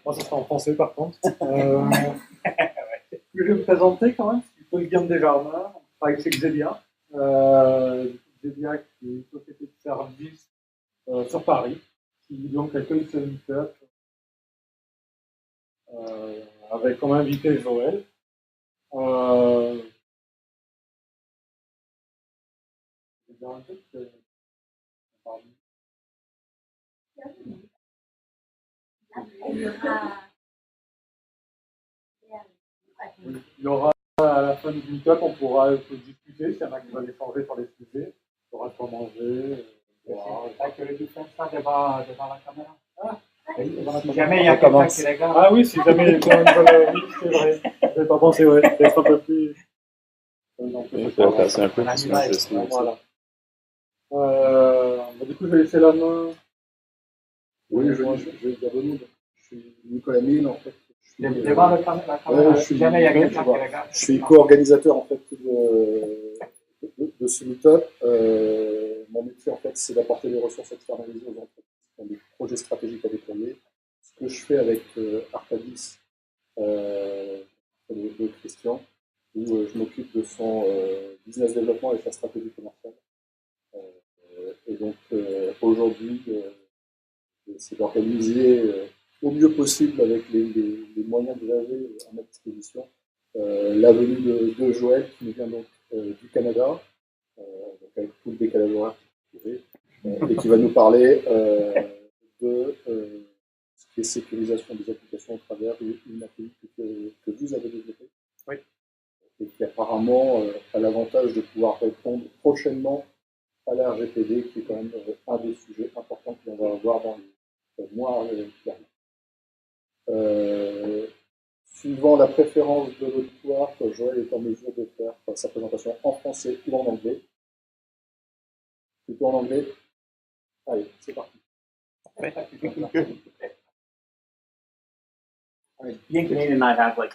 Moi, ça sera en français par contre. Je vais me présenter quand même. Je suis Guillaume Desjardins. On travaille chez Xelia. Xelia qui est une société de services sur Paris, qui donc accueille ce meet-up avec comme invité Joël. Il y aura à la fin du meet-up, on pourra discuter, s'il y en a qui veulent échanger sur les sujets. Il y aura quoi manger. Que les différents devant la caméra. Ah, si jamais il y a quelqu'un qui regarde. Ah oui, si jamais les gens veulent. Oui, c'est vrai. Je n'avais pas pensé, ouais. D'être un peu plus. C'est un peu plus majesté. Voilà. Du coup, je vais laisser la main. Oui, je vais dire le nom. Je suis Nicolas Mille, en fait. Devant la caméra, si jamais il y a quelqu'un qui regarde. Je suis co-organisateur, en fait, de ce meet-up. Mon métier, en fait, c'est d'apporter des ressources externalisées aux entreprises qui ont des projets stratégiques à déployer. Ce que je fais avec Arcadis, de Christian, où je m'occupe de son business développement et sa stratégie commerciale. Et donc, aujourd'hui, c'est d'organiser au mieux possible avec les moyens que j'avais à ma disposition la venue de Joël, qui nous vient donc du Canada, donc avec tout le décalage horaire et qui va nous parler de ce qui est sécurisation des applications à travers une API que vous avez développée. Oui. Et qui apparemment a l'avantage de pouvoir répondre prochainement à la RGPD, qui est quand même un des sujets importants que l'on va avoir dans les mois qui arrivent. Suivant la préférence de l'auditoire, Joël est en mesure de faire sa présentation en français ou en anglais. Plutôt en anglais. Allez, c'est parti. Being Canadian, I have like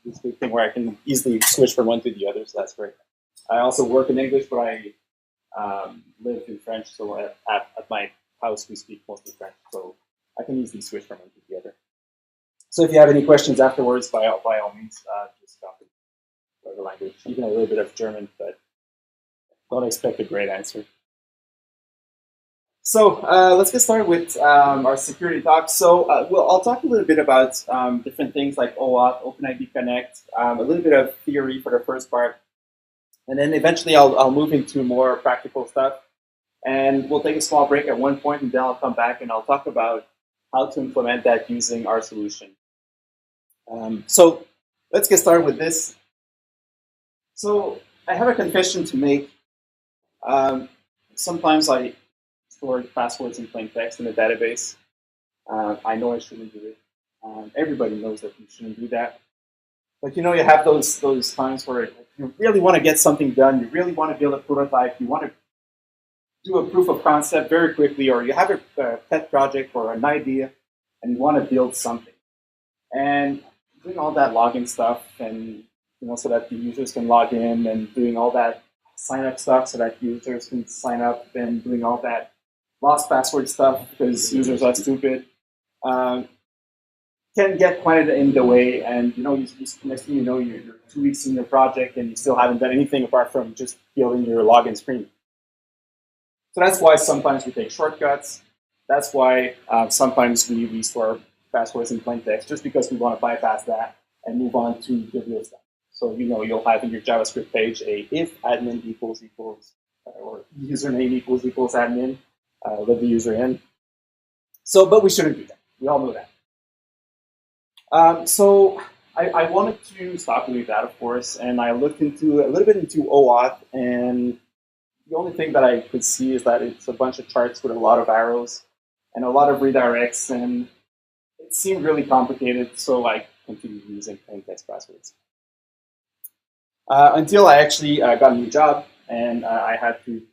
this big thing where I can easily switch from one to the other, so that's great. I also work in English, but I live in French, so at my house we speak mostly French, so I can easily switch from one to the other. So if you have any questions afterwards, by all means, just talk in whatever language, even a little bit of German, but don't expect a great answer. So let's get started with our security talk. So I'll talk a little bit about different things like OAuth, OpenID Connect, a little bit of theory for the first part, and then eventually I'll move into more practical stuff. And we'll take a small break at one point, and then I'll come back and I'll talk about how to implement that using our solution. So let's get started with this. So I have a confession to make. Sometimes I store passwords in plain text in a database. I know I shouldn't do it. Everybody knows that you shouldn't do that. But you know, you have those times where you really want to get something done. You really want to build a prototype. You want to do a proof of concept very quickly, or you have a pet project or an idea, and you want to build something. And doing all that login stuff, and so that the users can log in, and doing all that sign up stuff so that users can sign up, and doing all that lost password stuff because users are stupid, can get quite in the way. And next thing you know, you're 2 weeks in your project and you still haven't done anything apart from just building your login screen. So that's why sometimes we take shortcuts. That's why sometimes we store passwords in plain text, just because we want to bypass that and move on to the real stuff. So you'll have in your JavaScript page a if admin equals or username equals admin, let the user in. So, but we shouldn't do that. We all know that. So I wanted to stop doing that, of course, and I looked a little bit into OAuth, and the only thing that I could see is that it's a bunch of charts with a lot of arrows and a lot of redirects, and it seemed really complicated, so I continued using plain text passwords. Until I actually got a new job, and I had to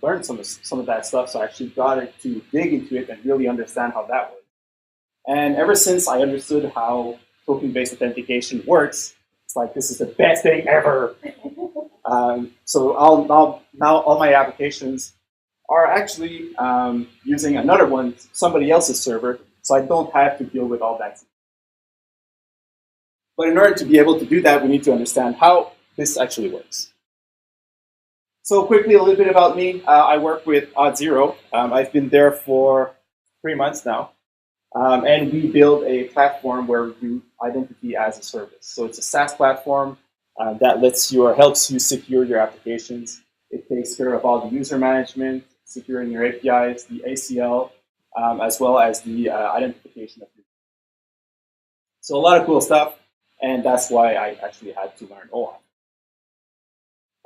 learn some of that stuff, so I actually got to dig into it and really understand how that works. And ever since I understood how token-based authentication works, it's like, this is the best thing ever. So now all my applications are actually using another one, somebody else's server, So I don't have to deal with all that. But in order to be able to do that, we need to understand how this actually works. So quickly, a little bit about me. I work with Auth0. I've been there for 3 months now. And we build a platform where we do identity as a service. So it's a SaaS platform that helps you secure your applications. It takes care of all the user management, securing your APIs, the ACL, as well as the identification of users. So a lot of cool stuff, and that's why I actually had to learn OAuth.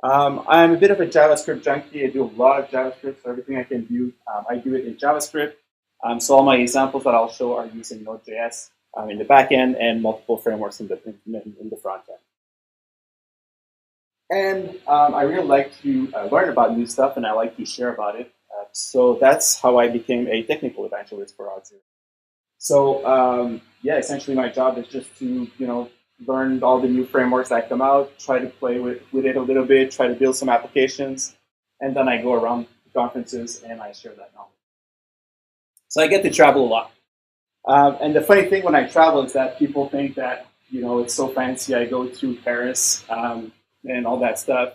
I'm a bit of a JavaScript junkie. I do a lot of JavaScript, so everything I can do, I do it in JavaScript. So all my examples that I'll show are using Node.js in the back end and multiple frameworks in the front end. And I really like to learn about new stuff, and I like to share about it. So that's how I became a technical evangelist for Auth0. So yeah, essentially my job is just to learn all the new frameworks that come out, try to play with it a little bit, try to build some applications, and then I go around conferences and I share that knowledge. So I get to travel a lot. And the funny thing when I travel is that people think that, it's so fancy. I go to Paris and all that stuff.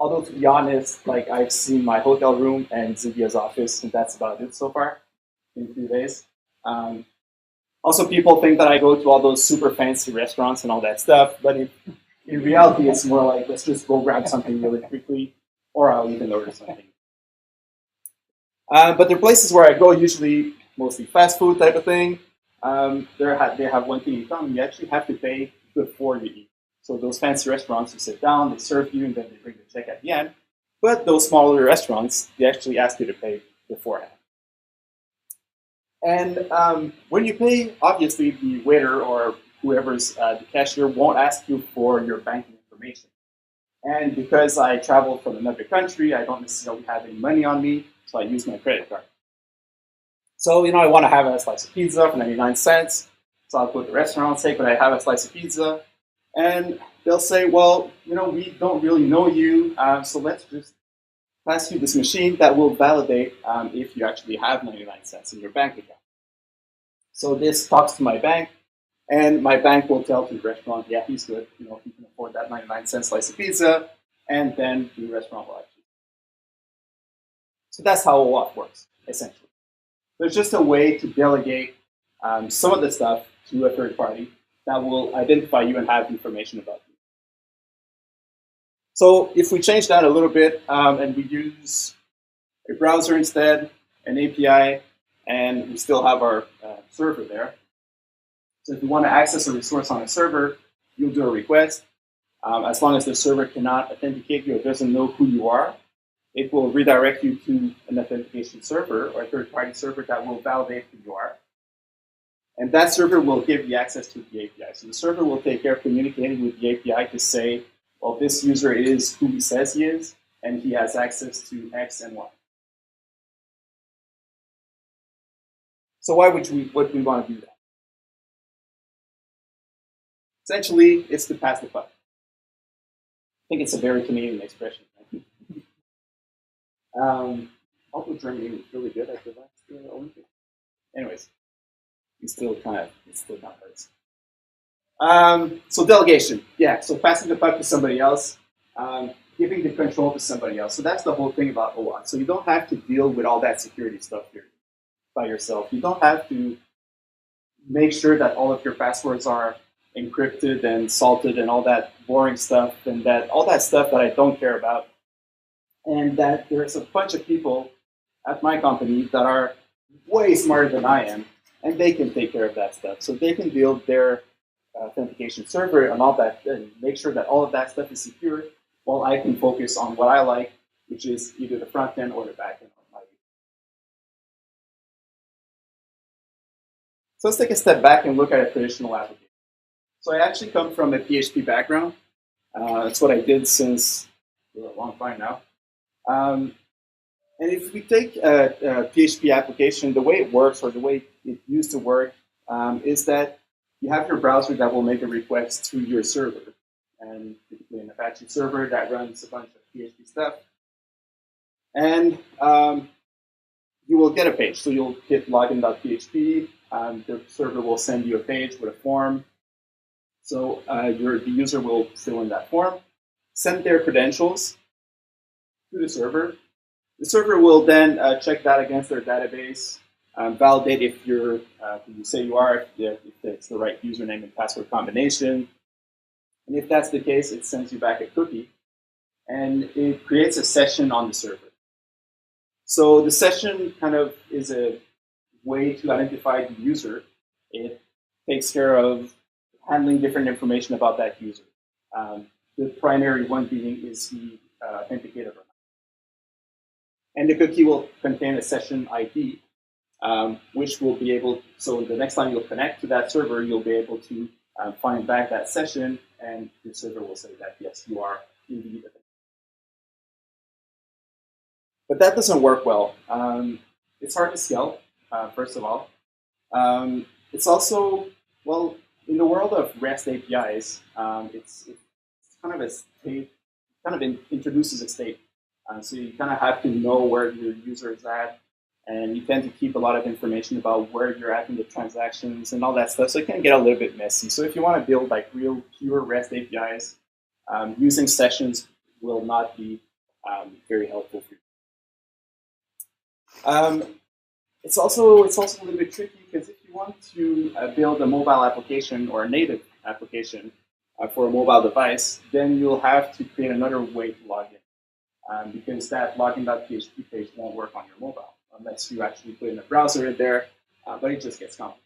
Although to be honest, like I've seen my hotel room and Zivia's office, and that's about it so far in 3 days. Also, people think that I go to all those super fancy restaurants and all that stuff, but in reality, it's more like, let's just go grab something really quickly, or I'll even order something. But there are places where I go, usually mostly fast food type of thing. They have one thing in common: you actually have to pay before you eat. So those fancy restaurants, you sit down, they serve you, and then they bring the check at the end. But those smaller restaurants, they actually ask you to pay beforehand. And when you pay, obviously the waiter or whoever's the cashier won't ask you for your banking information. And because I travel from another country, I don't necessarily have any money on me, so I use my credit card. So, I want to have a slice of pizza for 99 cents. So I'll go to the restaurant and say, could I have a slice of pizza? And they'll say, well, we don't really know you, so let's just pass you this machine that will validate if you actually have 99 cents in your bank account. So this talks to my bank, and my bank will tell to the restaurant, yeah, he's good, he can afford that 99 cent slice of pizza, and then the restaurant will actually. So that's how OAuth works, essentially. There's just a way to delegate some of the stuff to a third party that will identify you and have information about you. So if we change that a little bit and we use a browser instead, an API, and we still have our server there. So if you want to access a resource on a server, you'll do a request. As long as the server cannot authenticate you or doesn't know who you are, it will redirect you to an authentication server or a third-party server that will validate who you are. And that server will give you access to the API. So the server will take care of communicating with the API to say, well, this user is who he says he is, and he has access to X and Y. So why would we want to do that? Essentially, it's to pass the buck. I think it's a very Canadian expression. Although Germany was really good at the last Olympics. Anyways, it still kind of hurts. So delegation, yeah. So passing the buck to somebody else, giving the control to somebody else. So that's the whole thing about OAuth. So you don't have to deal with all that security stuff here by yourself. You don't have to make sure that all of your passwords are encrypted and salted and all that boring stuff and all that stuff that I don't care about. And that there's a bunch of people at my company that are way smarter than I am, and they can take care of that stuff. So they can build their authentication server and all that, and make sure that all of that stuff is secure, while I can focus on what I like, which is either the front end or the back end of my. So let's take a step back and look at a traditional application. So I actually come from a PHP background. That's what I did since a long time now. And if we take a PHP application, the way it works, or the way it used to work, is that you have your browser that will make a request to your server, and typically an Apache server that runs a bunch of PHP stuff. And you will get a page. So you'll hit login.php. The server will send you a page with a form. So the user will fill in that form, send their credentials to the server. The server will then check that against their database, validate if you're who you say you are, if it's the right username and password combination. And if that's the case, it sends you back a cookie, and it creates a session on the server. So the session kind of is a way to identify the user. It takes care of handling different information about that user. The primary one being, is he authenticated or not? And the cookie will contain a session ID, which will be able, so the next time you'll connect to that server, you'll be able to find back that session, and the server will say that, yes, you are indeed authenticated. But that doesn't work well. It's hard to scale, first of all. It's also, well, in the world of REST APIs, it's kind of a state, introduces a state. So you kind of have to know where your user is at, and you tend to keep a lot of information about where you're at in the transactions and all that stuff. So it can get a little bit messy. So if you want to build like real pure REST APIs, using sessions will not be very helpful for you. It's also a little bit tricky, because if you want to build a mobile application or a native application for a mobile device, then you'll have to create another way to log in, because that login.php page won't work on your mobile unless you actually put in a browser in there, but it just gets complicated.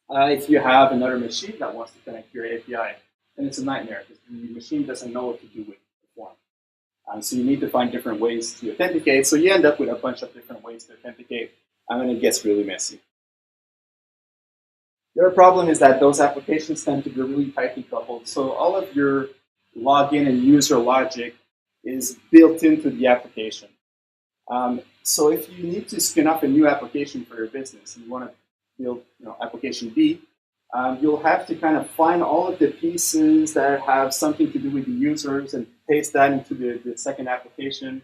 If you have another machine that wants to connect to your API, then it's a nightmare, because the machine doesn't know what to do with the form. So you need to find different ways to authenticate. So you end up with a bunch of different ways to authenticate, and it gets really messy. The other problem is that those applications tend to be really tightly coupled. So all of your login and user logic is built into the application. So if you need to spin up a new application for your business, and you want to build application B, you'll have to kind of find all of the pieces that have something to do with the users and paste that into the second application,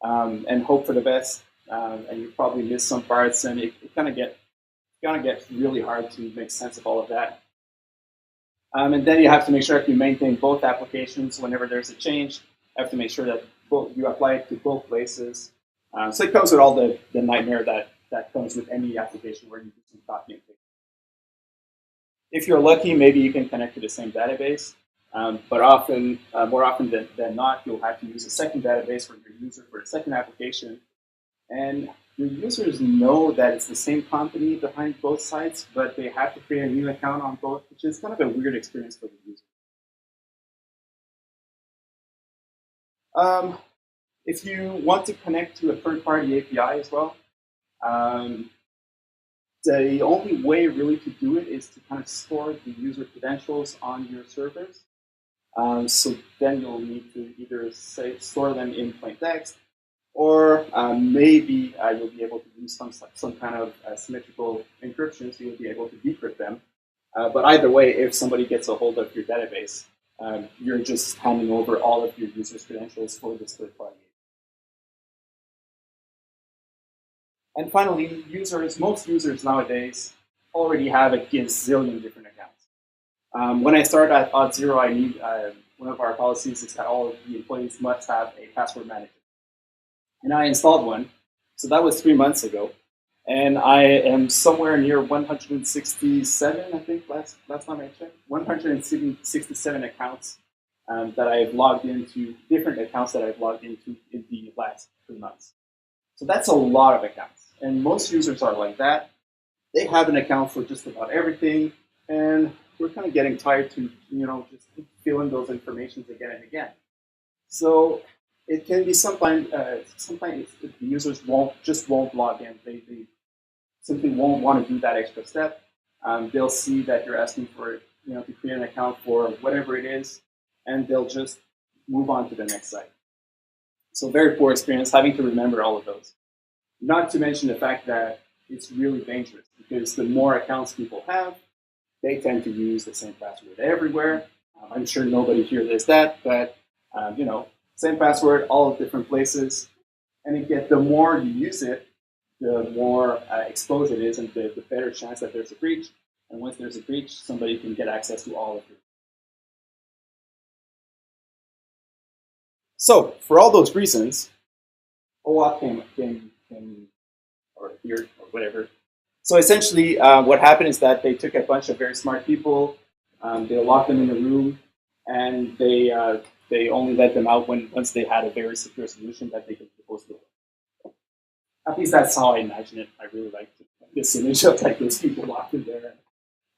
and hope for the best. And you probably miss some parts, and it kind of gets really hard to make sense of all of that. And then you have to make sure that you maintain both applications. Whenever there's a change, you have to make sure that you apply it to both places. So it comes with all the nightmare that comes with any application where you do some copy and paste. If you're lucky, maybe you can connect to the same database, but more often than not, you'll have to use a second database for your user for a second application. And your users know that it's the same company behind both sites, but they have to create a new account on both, which is kind of a weird experience for the user. If you want to connect to a third-party API as well, the only way really to do it is to kind of store the user credentials on your servers. So then you'll need to either store them in plain text, or maybe you'll be able to use some kind of symmetrical encryption, so you'll be able to decrypt them. But either way, if somebody gets a hold of your database, you're just handing over all of your users' credentials for this third party. And finally, most users nowadays already have a gazillion different accounts. When I started at Auth0, one of our policies is that all of the employees must have a password manager. And I installed one, so that was 3 months ago. And I am somewhere near 167, I think, last time I checked. 167 accounts that I've logged into, different accounts that I've logged into in the last 3 months. So that's a lot of accounts. And most users are like that. They have an account for just about everything. And we're kind of getting tired to, just keep filling those informations again and again. So it can be sometimes the users won't log in. They simply won't want to do that extra step. They'll see that you're asking for, to create an account for whatever it is, and they'll just move on to the next site. So very poor experience having to remember all of those. Not to mention the fact that it's really dangerous, because the more accounts people have, they tend to use the same password everywhere. I'm sure nobody here does that, but same password, all different places. And again, the more you use it, the more exposed it is, and the better chance that there's a breach. And once there's a breach, somebody can get access to all of it. So for all those reasons, OAuth came or appeared or whatever. So essentially, what happened is that they took a bunch of very smart people, they locked them in a room, and they only let them out once they had a very secure solution that they could propose to them. At least that's how I imagine it. I really like this image of like those people locked in there.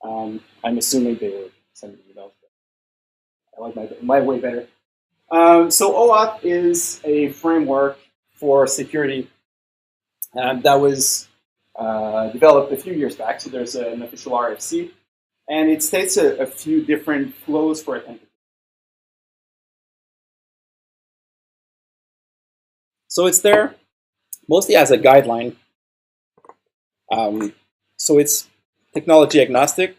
I'm assuming they were sending emails. I like my way better. So OAuth is a framework for security that was developed a few years back. So there's an official RFC, and it states a few different flows for authentication. So it's there mostly as a guideline. So it's technology agnostic.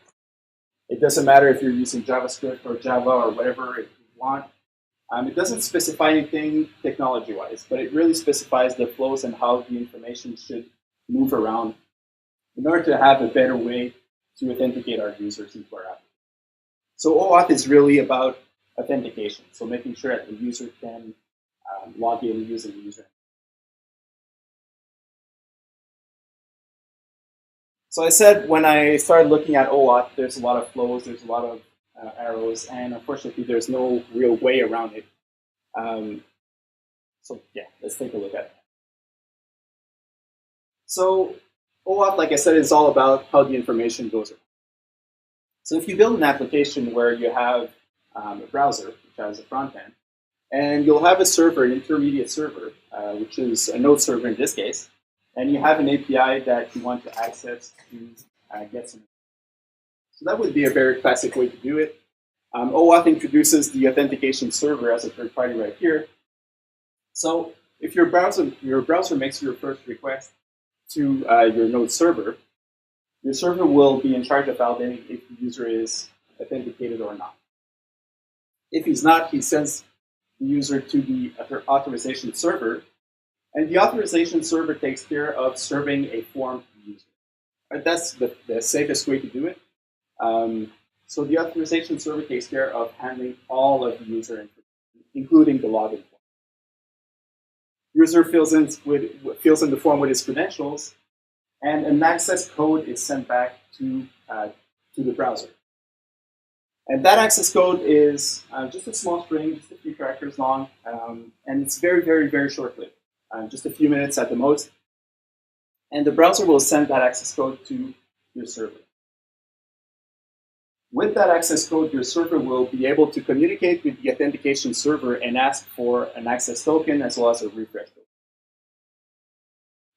It doesn't matter if you're using JavaScript or Java or whatever you want. It doesn't specify anything technology-wise, but it really specifies the flows and how the information should move around in order to have a better way to authenticate our users into our app. So OAuth is really about authentication, so making sure that the user can log in using the user. So I said when I started looking at OAuth, there's a lot of flows, there's a lot of arrows, and unfortunately there's no real way around it. So yeah, let's take a look at it. So OAuth, like I said, is all about how the information goes around. So if you build an application where you have a browser, which has a front end, and you'll have a server, an intermediate server, which is a node server in this case, and you have an API that you want to access to get some. So that would be a very classic way to do it. OAuth introduces the authentication server as a third party right here. So if your browser makes your first request to your node server, your server will be in charge of validating if the user is authenticated or not. If he's not, he sends the user to the authorization server, and the authorization server takes care of serving a form to the user. Right? That's the safest way to do it. So the authorization server takes care of handling all of the user information, including the login form. User fills in the form with his credentials, and an access code is sent back to the browser. And that access code is just a small string, just a few characters long, and it's very, very, very short-lived, just a few minutes at the most. And the browser will send that access code to your server. With that access code, your server will be able to communicate with the authentication server and ask for an access token as well as a refresh token.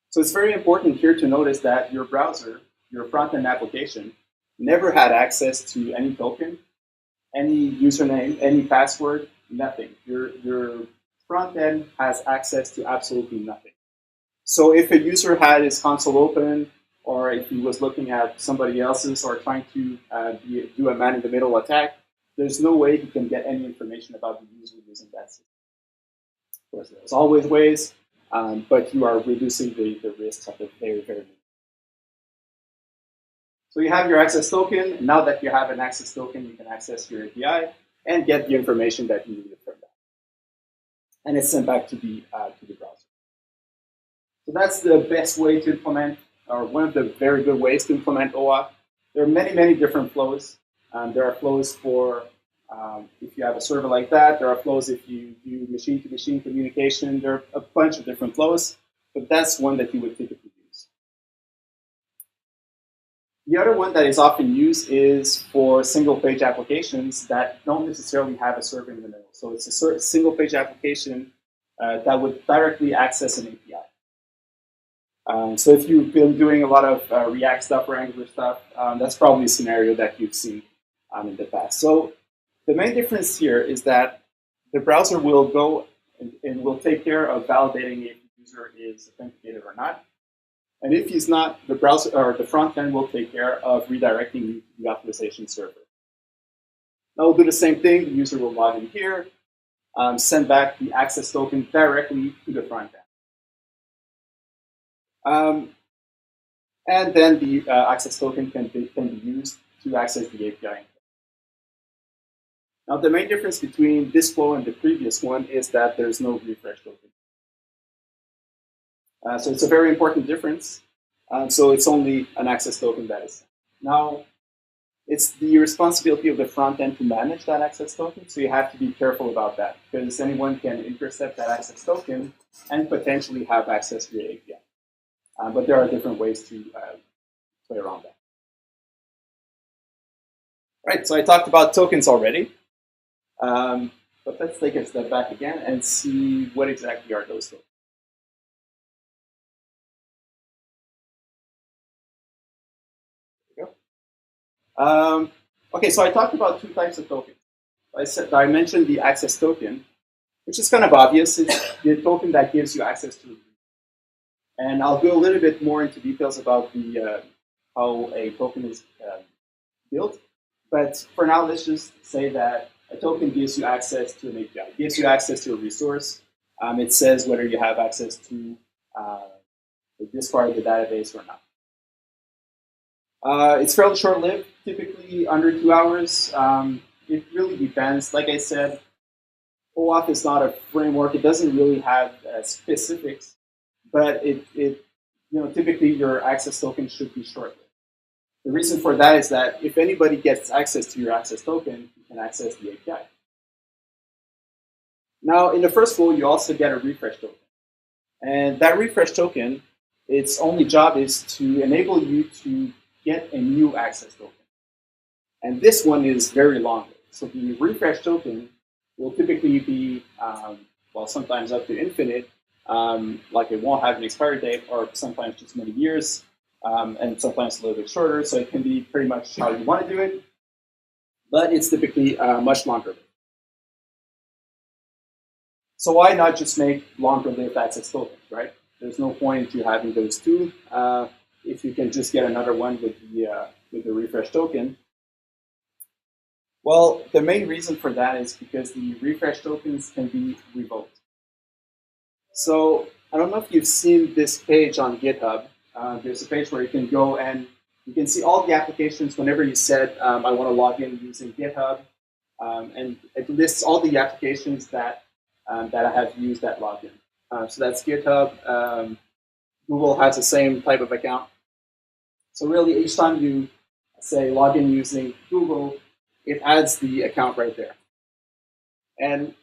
So it's very important here to notice that your browser, your front-end application, never had access to any token, any username, any password, nothing. Your front-end has access to absolutely nothing. So if a user had his console open, or if he was looking at somebody else's or trying to do a man-in-the-middle attack, there's no way he can get any information about the user using that system. Of course, there's always ways, but you are reducing the risks of the very, very minimum. So you have your access token, and now that you have an access token, you can access your API and get the information that you needed from that. And it's sent back to the browser. So that's the best way to implement, or one of the very good ways to implement OAuth. There are many, many different flows. There are flows for if you have a server like that. There are flows if you do machine-to-machine communication. There are a bunch of different flows, but that's one that you would typically use. The other one that is often used is for single-page applications that don't necessarily have a server in the middle. So it's a single-page application that would directly access an API. So if you've been doing a lot of React stuff or Angular stuff, that's probably a scenario that you've seen in the past. So the main difference here is that the browser will go and will take care of validating if the user is authenticated or not. And if he's not, the browser or the front end will take care of redirecting the authorization server. Now we'll do the same thing. The user will log in here, send back the access token directly to the front end. And then the access token can be used to access the API. Now, the main difference between this flow and the previous one is that there's no refresh token. So it's a very important difference. So it's only an access token that is. Now, it's the responsibility of the front end to manage that access token. So you have to be careful about that because anyone can intercept that access token and potentially have access to your API. But there are different ways to play around that. Right, so I talked about tokens already. But let's take a step back again and see what exactly are those tokens. There we go. Okay, so I talked about two types of tokens. I mentioned the access token, which is kind of obvious. It's the token that gives you access to. And I'll go a little bit more into details about the how a token is built. But for now, let's just say that a token gives you access to an API. It gives you access to a resource. It says whether you have access to this part of the database or not. It's fairly short-lived, typically under 2 hours. It really depends. Like I said, OAuth is not a framework. It doesn't really have specifics, but typically your access token should be short-lived. The reason for that is that if anybody gets access to your access token, you can access the API. Now, in the first flow, you also get a refresh token. And that refresh token, its only job is to enable you to get a new access token. And this one is very long. So the refresh token will typically be, sometimes up to infinite. Like it won't have an expiry date, or sometimes just many years. And sometimes a little bit shorter, so it can be pretty much how you want to do it, but it's typically much longer. So why not just make longer-lived access tokens, right? There's no point to having those two if you can just get another one with the refresh token. Well, the main reason for that is because the refresh tokens can be revoked. So I don't know if you've seen this page on GitHub. There's a page where you can go and you can see all the applications whenever you said, I want to log in using GitHub. And it lists all the applications that I have used that login. So that's GitHub. Google has the same type of account. So really, each time you say login using Google, it adds the account right there. And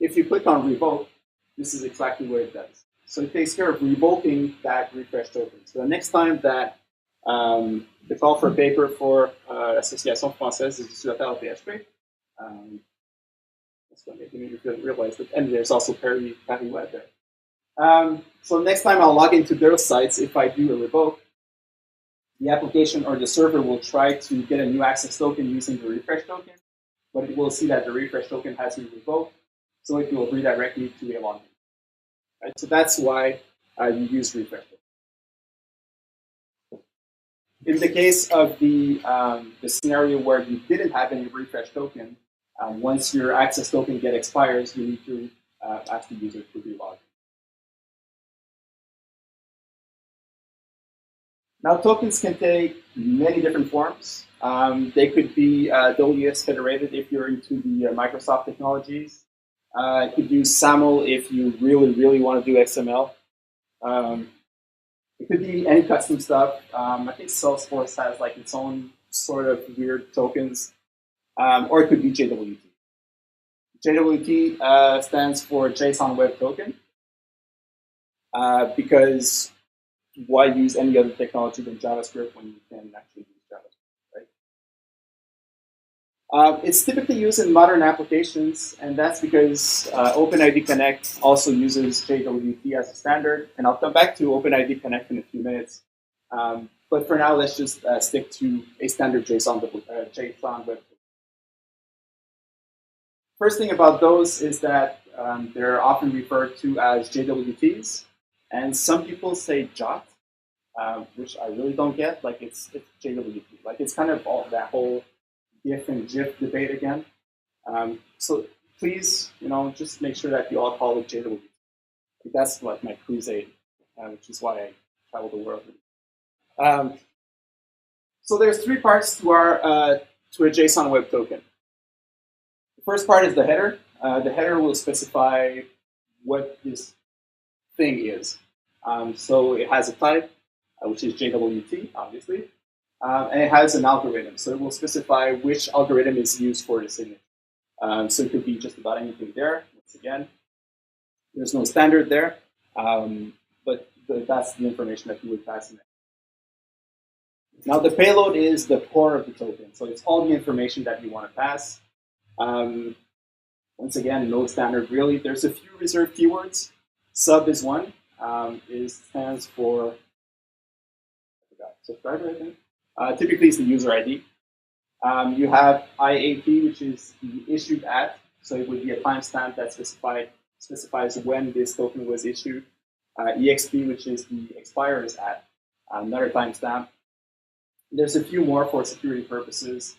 if you click on revoke, this is exactly what it does. So it takes care of revoking that refresh token. So the next time that the call for paper for Association Française des Utilisateurs of PHP, that's what making me realize that, and there's also Paris Web there. So next time I'll log into their sites, if I do a revoke, the application or the server will try to get a new access token using the refresh token, but it will see that the refresh token has been revoked, so it will redirect you to a login. Right? So that's why you use refresh token. In the case of the scenario where you didn't have any refresh token, once your access token expires, you need to ask the user to relog. Now, tokens can take many different forms. They could be WS federated if you're into the Microsoft technologies. You could use SAML if you really, really want to do XML. It could be any custom stuff. I think Salesforce has like its own sort of weird tokens, or it could be JWT. JWT stands for JSON Web Token because why use any other technology than JavaScript when you can actually use JavaScript, right? It's typically used in modern applications, and that's because OpenID Connect also uses JWT as a standard, and I'll come back to OpenID Connect in a few minutes. But for now, let's just stick to a standard JSON Web Token. First thing about those is that they're often referred to as JWTs, and some people say JOT, which I really don't get. Like it's JWT. Like it's kind of all that whole GIF and GIF debate again. So please, just make sure that you all call it JWT. That's like my crusade, which is why I travel the world. So there's three parts to our to a JSON Web Token. The first part is the header. The header will specify what this thing is. So it has a type, which is JWT, obviously, and it has an algorithm. So it will specify which algorithm is used for the signature. So it could be just about anything there. Once again, there's no standard there, but that's the information that you would pass in. Now the payload is the core of the token, so it's all the information that you want to pass. Once again, no standard really. There's a few reserved keywords. Sub is one. Stands for, I forgot, subscriber, I think. Typically, it's the user ID. You have IAP, which is the issued at, so it would be a timestamp that specifies when this token was issued. EXP, which is the expires at, another timestamp. There's a few more for security purposes.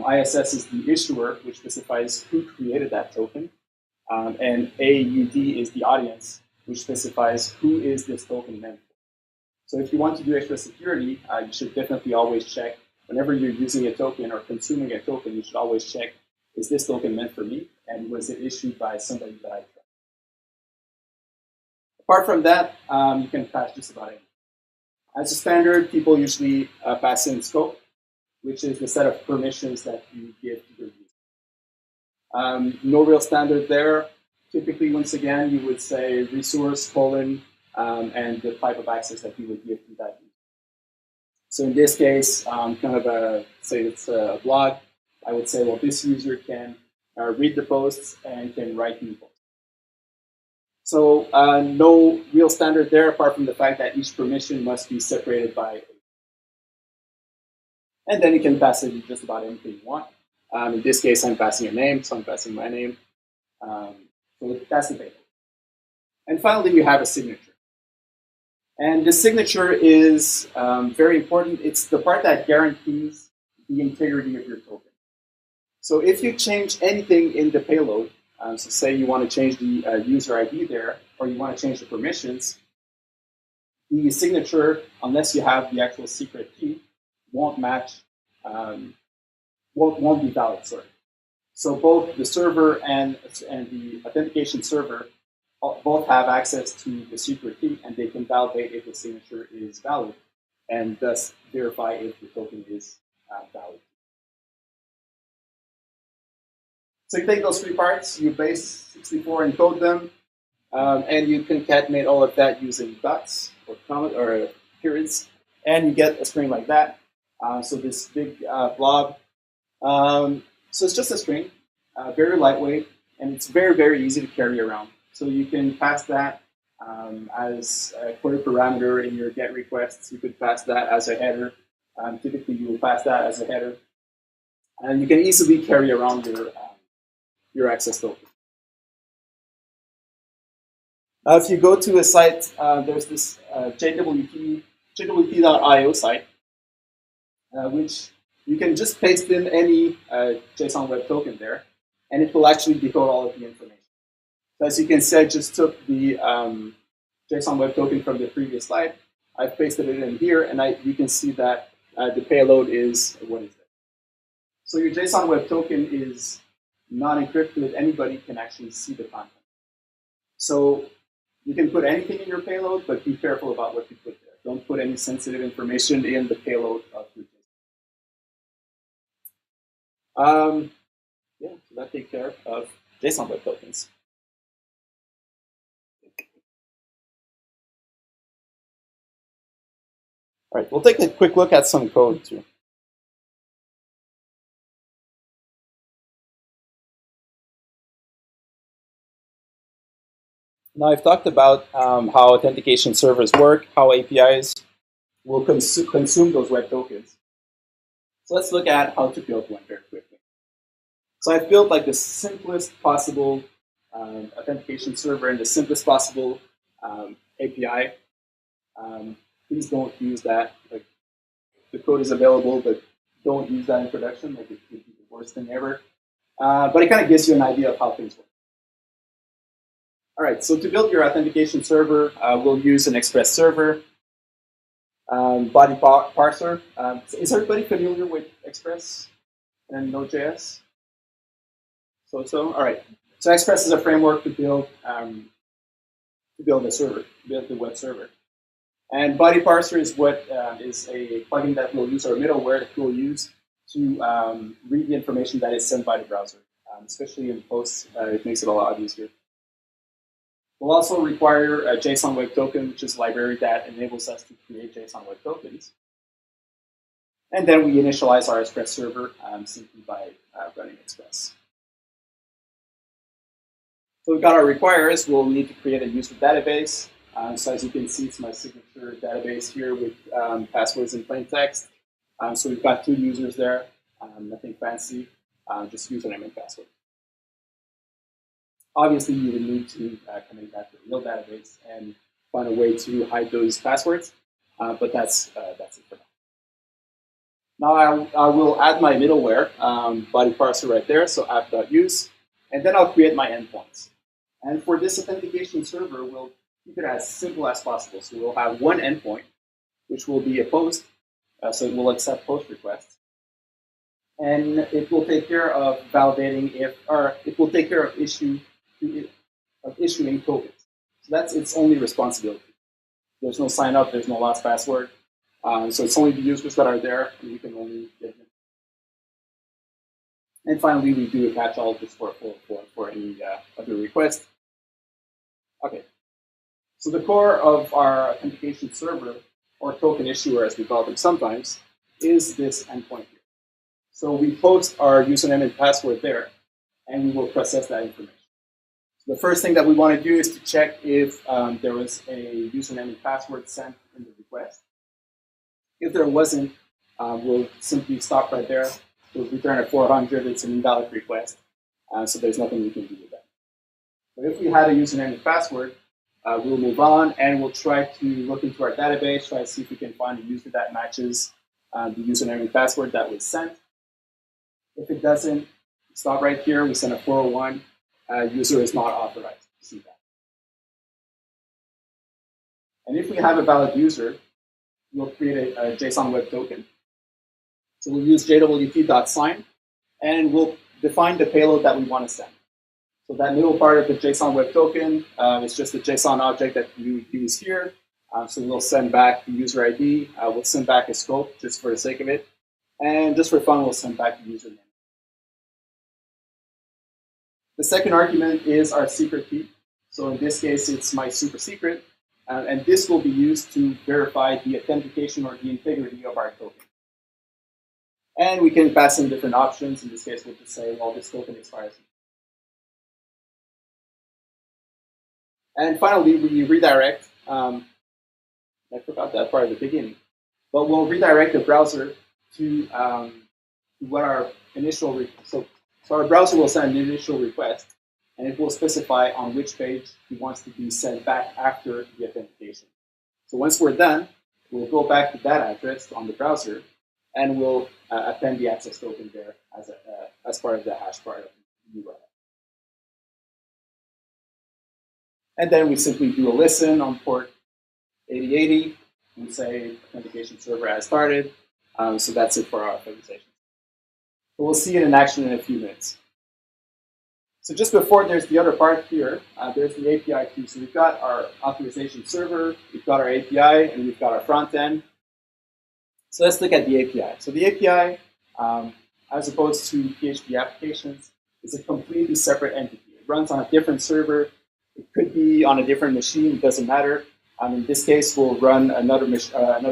ISS is the issuer, which specifies who created that token. And AUD is the audience, which specifies who is this token meant for. So if you want to do extra security, you should definitely always check. Whenever you're using a token or consuming a token, you should always check, is this token meant for me? And was it issued by somebody that I trust? Apart from that, you can pass just about anything. As a standard, people usually pass in scope, which is the set of permissions that you give to your user. No real standard there. Typically, once again, you would say resource, colon, and the type of access that you would give to that user. So in this case, say it's a blog, I would say, well, this user can read the posts and can write new posts. So no real standard there, apart from the fact that each permission must be separated by. And then you can pass it just about anything you want. In this case, I'm passing a name, so I'm passing my name. So that's the basic. And finally, you have a signature. And the signature is very important. It's the part that guarantees the integrity of your token. So if you change anything in the payload, so say you want to change the user ID there, or you want to change the permissions, the signature, unless you have the actual secret key, won't match, won't be valid, sorry. So both the server and the authentication server both have access to the secret key, and they can validate if the signature is valid, and thus verify if the token is valid. So you take those three parts, you base 64 encode them, and you concatenate all of that using dots or comma or periods, and you get a string like that. So this big blob. So it's just a string, very lightweight, and it's very, very easy to carry around. So you can pass that as a query parameter in your GET requests. You could pass that as a header. Typically, you will pass that as a header, and you can easily carry around your access token. If you go to a site, there's this JWT.io site, which you can just paste in any JSON Web Token there, and it will actually decode all of the information. So as you can see, I just took the JSON Web Token from the previous slide. I've pasted it in here, and you can see that the payload is what is it. So your JSON Web Token is non-encrypted. Anybody can actually see the content. So you can put anything in your payload, but be careful about what you put there. Don't put any sensitive information in the payload of your JSON. Yeah, so that takes care of JSON Web Tokens. All right, we'll take a quick look at some code too. Now I've talked about how authentication servers work, how APIs will consume those web tokens. So let's look at how to build one very quickly. So I've built like the simplest possible authentication server and the simplest possible API. Please don't use that. Like, the code is available, but don't use that in production. Like, it would be the worst thing ever. But it kind of gives you an idea of how things work. All right, so to build your authentication server, we'll use an Express server. Body parser. Is everybody familiar with Express and Node.js? So. All right. So Express is a framework to build a server, to build the web server. And body parser is what is a plugin that we'll use, or a middleware that we'll use to read the information that is sent by the browser. Especially in posts, it makes it a lot easier. We'll also require a JSON Web Token, which is a library that enables us to create JSON Web Tokens. And then we initialize our Express server simply by running Express. So we've got our requires. We'll need to create a user database. So as you can see, it's my signature database here with passwords in plain text. So we've got 2 users there, nothing fancy, just username and password. Obviously, you would need to connect that to a real database and find a way to hide those passwords, but that's it for now. Now I will add my middleware, body parser right there, so app.use, and then I'll create my endpoints. And for this authentication server, we'll keep it as simple as possible. So we'll have one endpoint, which will be a post, so it will accept post requests. And it will take care of validating it will take care of issuing tokens. So that's its only responsibility. There's no sign up, there's no lost password. So it's only the users that are there, and we can only get them. And finally, we do a catch all just for any other request. Okay. So the core of our authentication server, or token issuer as we call them sometimes, is this endpoint here. So we post our username and password there, and we will process that information. So the first thing that we want to do is to check if there was a username and password sent in the request. If there wasn't, we'll simply stop right there. We'll return a 400. It's an invalid request, so there's nothing we can do with that. But if we had a username and password, we'll move on, and we'll try to look into our database, try to see if we can find a user that matches the username and password that was sent. If it doesn't, stop right here. We send a 401. User is not authorized. See that. And if we have a valid user, we'll create a JSON Web Token. So we'll use jwt.sign, and we'll define the payload that we want to send. So that middle part of the JSON Web Token is just a JSON object that we use here. So we'll send back the user ID. We'll send back a scope just for the sake of it. And just for fun, we'll send back the username. The second argument is our secret key. So in this case, it's my super secret. And this will be used to verify the authentication or the integrity of our token. And we can pass in different options. In this case, we'll just say, well, this token expires. And finally, we redirect. I forgot that part at the beginning. But we'll redirect the browser to what our initial so our browser will send an initial request, and it will specify on which page it wants to be sent back after the authentication. So once we're done, we'll go back to that address on the browser, and we'll append the access token there as part of the hash part of the URL. And then we simply do a listen on port 8080 and say authentication server has started. So that's it for our authorization. But we'll see it in action in a few minutes. So just before there's the other part here, there's the API too. So we've got our authorization server, we've got our API, and we've got our front end. So let's look at the API. So the API, as opposed to PHP applications, is a completely separate entity. It runs on a different server. It could be on a different machine. It doesn't matter. In this case, we'll run another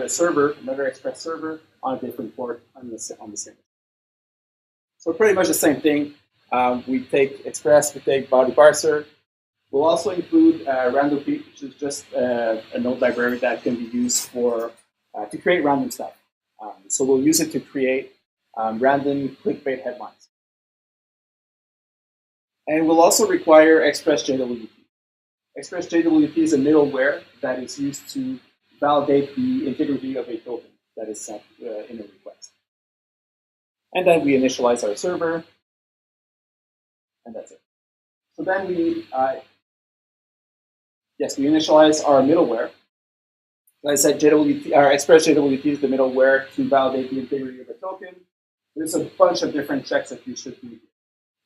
server, another Express server on a different port on the same. So pretty much the same thing. We take Express, we take body parser. We'll also include random peak, which is just a node library that can be used for to create random stuff. So we'll use it to create random clickbait headlines. And we'll also require Express JWT. Express JWT is a middleware that is used to validate the integrity of a token that is sent in a request. And then we initialize our server, and that's it. So then we initialize our middleware. Like I said, JWT, or Express JWT is the middleware to validate the integrity of a token. There's a bunch of different checks that you should do.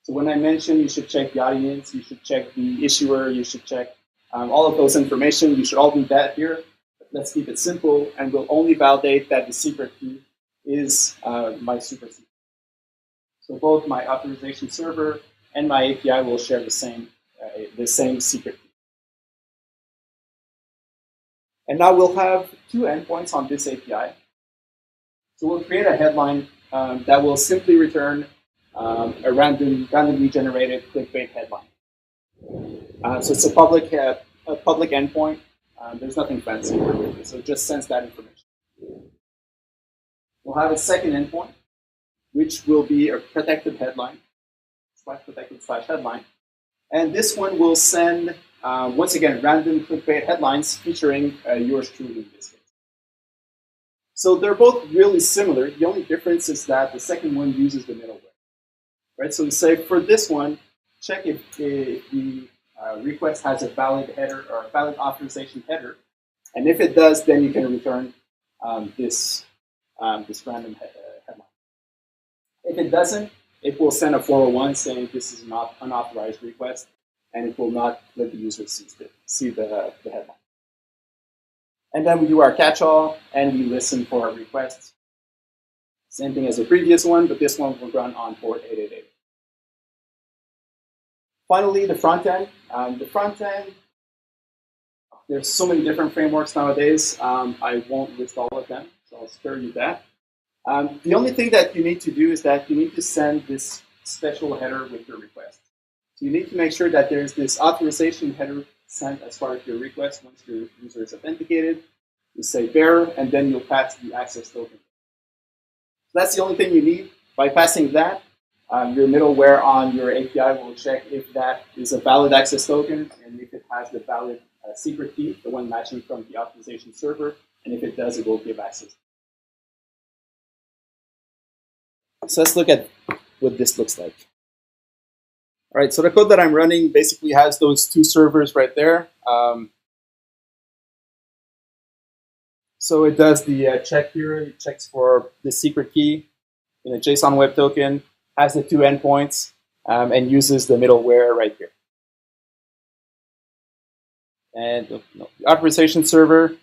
So when I mentioned you should check the audience, you should check the issuer, you should check all of those information. You should all do that here. Let's keep it simple, and we'll only validate that the secret key is my super secret. So both my authorization server and my API will share the same secret key. And now we'll have two endpoints on this API. So we'll create a headline that will simply return a randomly generated clickbait headline. So it's a public endpoint. There's nothing fancy with it, so it just sends that information. We'll have a second endpoint, which will be a protected headline, /protected/headline. And this one will send, once again, random clickbait headlines featuring yours truly in this case. So they're both really similar. The only difference is that the second one uses the middleware. Right? So we say for this one, check if the request has a valid header or a valid authorization header. And if it does, then you can return this random headline. If it doesn't, it will send a 401 saying this is an unauthorized request, and it will not let the user see the headline. And then we do our catch-all, and we listen for our requests. Same thing as the previous one, but this one will run on port 888. Finally, the front end. There's so many different frameworks nowadays. I won't list all of them, so I'll spare you that. The only thing that you need to do is that you need to send this special header with your request. So you need to make sure that there's this authorization header sent as part of your request once your user is authenticated. You say bearer, and then you'll pass the access token. So that's the only thing you need. By passing that, your middleware on your API will check if that is a valid access token and if it has the valid secret key, the one matching from the authorization server. And if it does, it will give access. So let's look at what this looks like. All right, so the code that I'm running basically has those two servers right there. So it does the check here. It checks for the secret key in a JSON Web Token, has the two endpoints, and uses the middleware right here. And the authorization server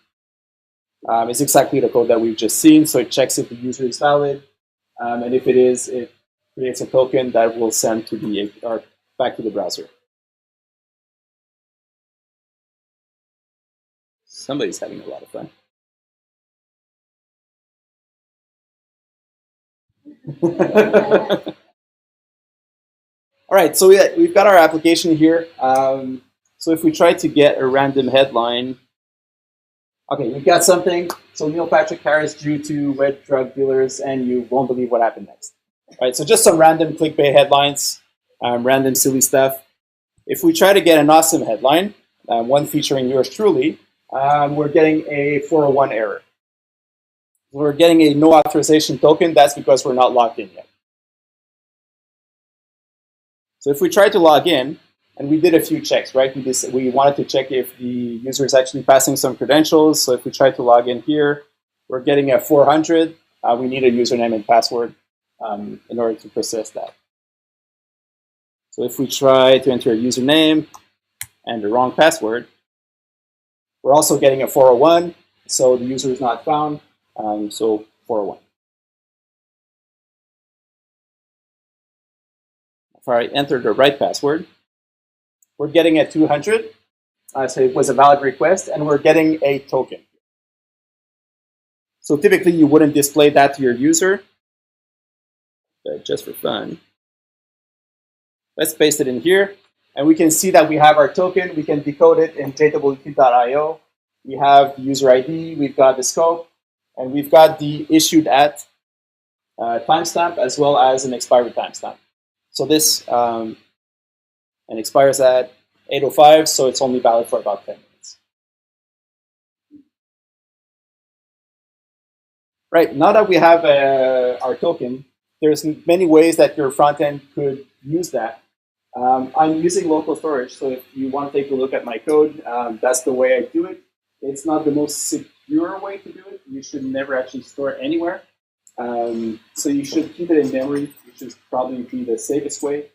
is exactly the code that we've just seen. So it checks if the user is valid. And if it is, it creates a token that will send to the or back to the browser. Somebody's having a lot of fun. All right, so we've got our application here. So if we try to get a random headline, okay, we've got something. So Neil Patrick Harris drew two wet drug dealers, and you won't believe what happened next. All right, so just some random clickbait headlines, random silly stuff. If we try to get an awesome headline, one featuring yours truly, we're getting a 401 error. We're getting a no authorization token. That's because we're not logged in yet. So if we try to log in, and we did a few checks, right? We wanted to check if the user is actually passing some credentials. So if we try to log in here, we're getting a 400. We need a username and password in order to process that. So if we try to enter a username and the wrong password, we're also getting a 401. So the user is not found. So 401. If I enter the right password, we're getting a 200. So it was a valid request, and we're getting a token. So typically, you wouldn't display that to your user, but just for fun, let's paste it in here, and we can see that we have our token. We can decode it in jwt.io. We have the user ID, we've got the scope, and we've got the issued at timestamp as well as an expiry timestamp. So this and expires at 8:05, so it's only valid for about 10 minutes. Right, now that we have our token, there's many ways that your front end could use that. I'm using local storage, so if you want to take a look at my code, that's the way I do it. It's not the most secure way to do it. You should never actually store it anywhere. So you should keep it in memory, which is probably be the safest way.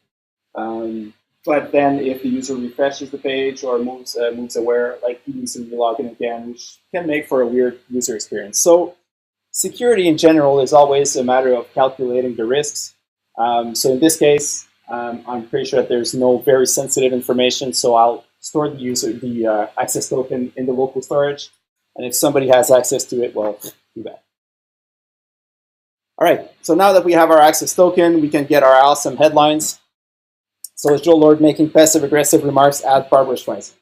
But then if the user refreshes the page or moves aware, like he needs to log in again, which can make for a weird user experience. So security in general is always a matter of calculating the risks. So in this case, I'm pretty sure that there's no very sensitive information, so I'll store the access token in the local storage. And if somebody has access to it, well, do that. All right, so now that we have our access token, we can get our awesome headlines. So is Joe Lord making passive-aggressive remarks at Barbara Streisand?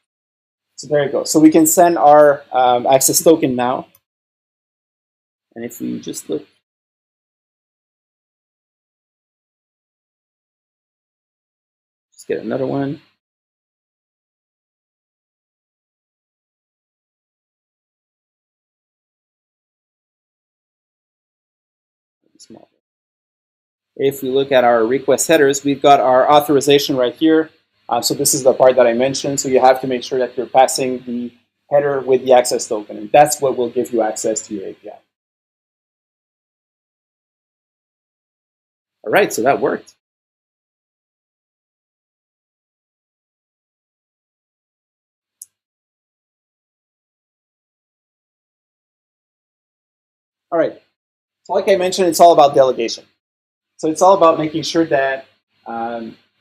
So there you go. So we can send our access token now. And if we just look, let's get another one. Small. If we look at our request headers, we've got our authorization right here. So this is the part that I mentioned. So you have to make sure that you're passing the header with the access token, and that's what will give you access to your API. All right, so that worked. All right, so like I mentioned, it's all about delegation. So it's all about making sure that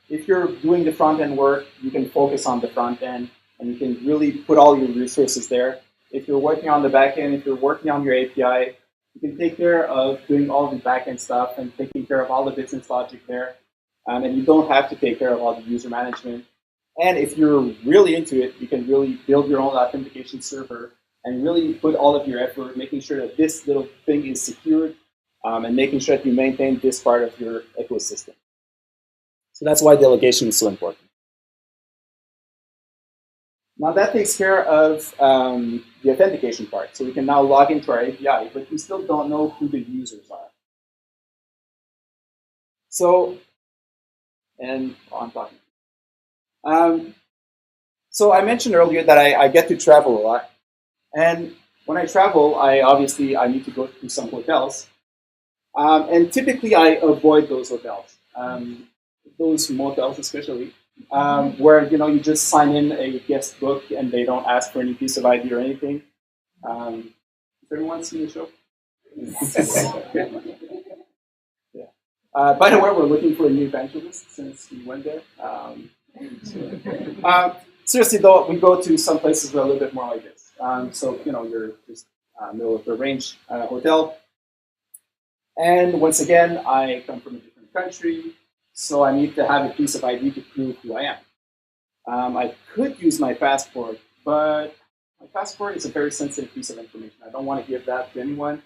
if you're doing the front-end work, you can focus on the front end, and you can really put all your resources there. If you're working on the back end, if you're working on your API, you can take care of doing all the back-end stuff and taking care of all the business logic there. And you don't have to take care of all the user management. And if you're really into it, you can really build your own authentication server and really put all of your effort making sure that this little thing is secured and making sure that you maintain this part of your ecosystem. So that's why delegation is so important. Now that takes care of the authentication part. So we can now log into our API, but we still don't know who the users are. So, I'm talking. So I mentioned earlier that I get to travel a lot. And when I travel, I need to go to some hotels. And typically I avoid those hotels, those motels especially, where you just sign in a guest book and they don't ask for any piece of ID or anything. Has everyone seen the show? Yeah. By the way, we're looking for a new evangelist since we went there. Seriously though, we go to some places that are a little bit more like this. So you're just middle of the range hotel. And once again, I come from a different country, so I need to have a piece of ID to prove who I am. I could use my passport, but my passport is a very sensitive piece of information. I don't want to give that to anyone,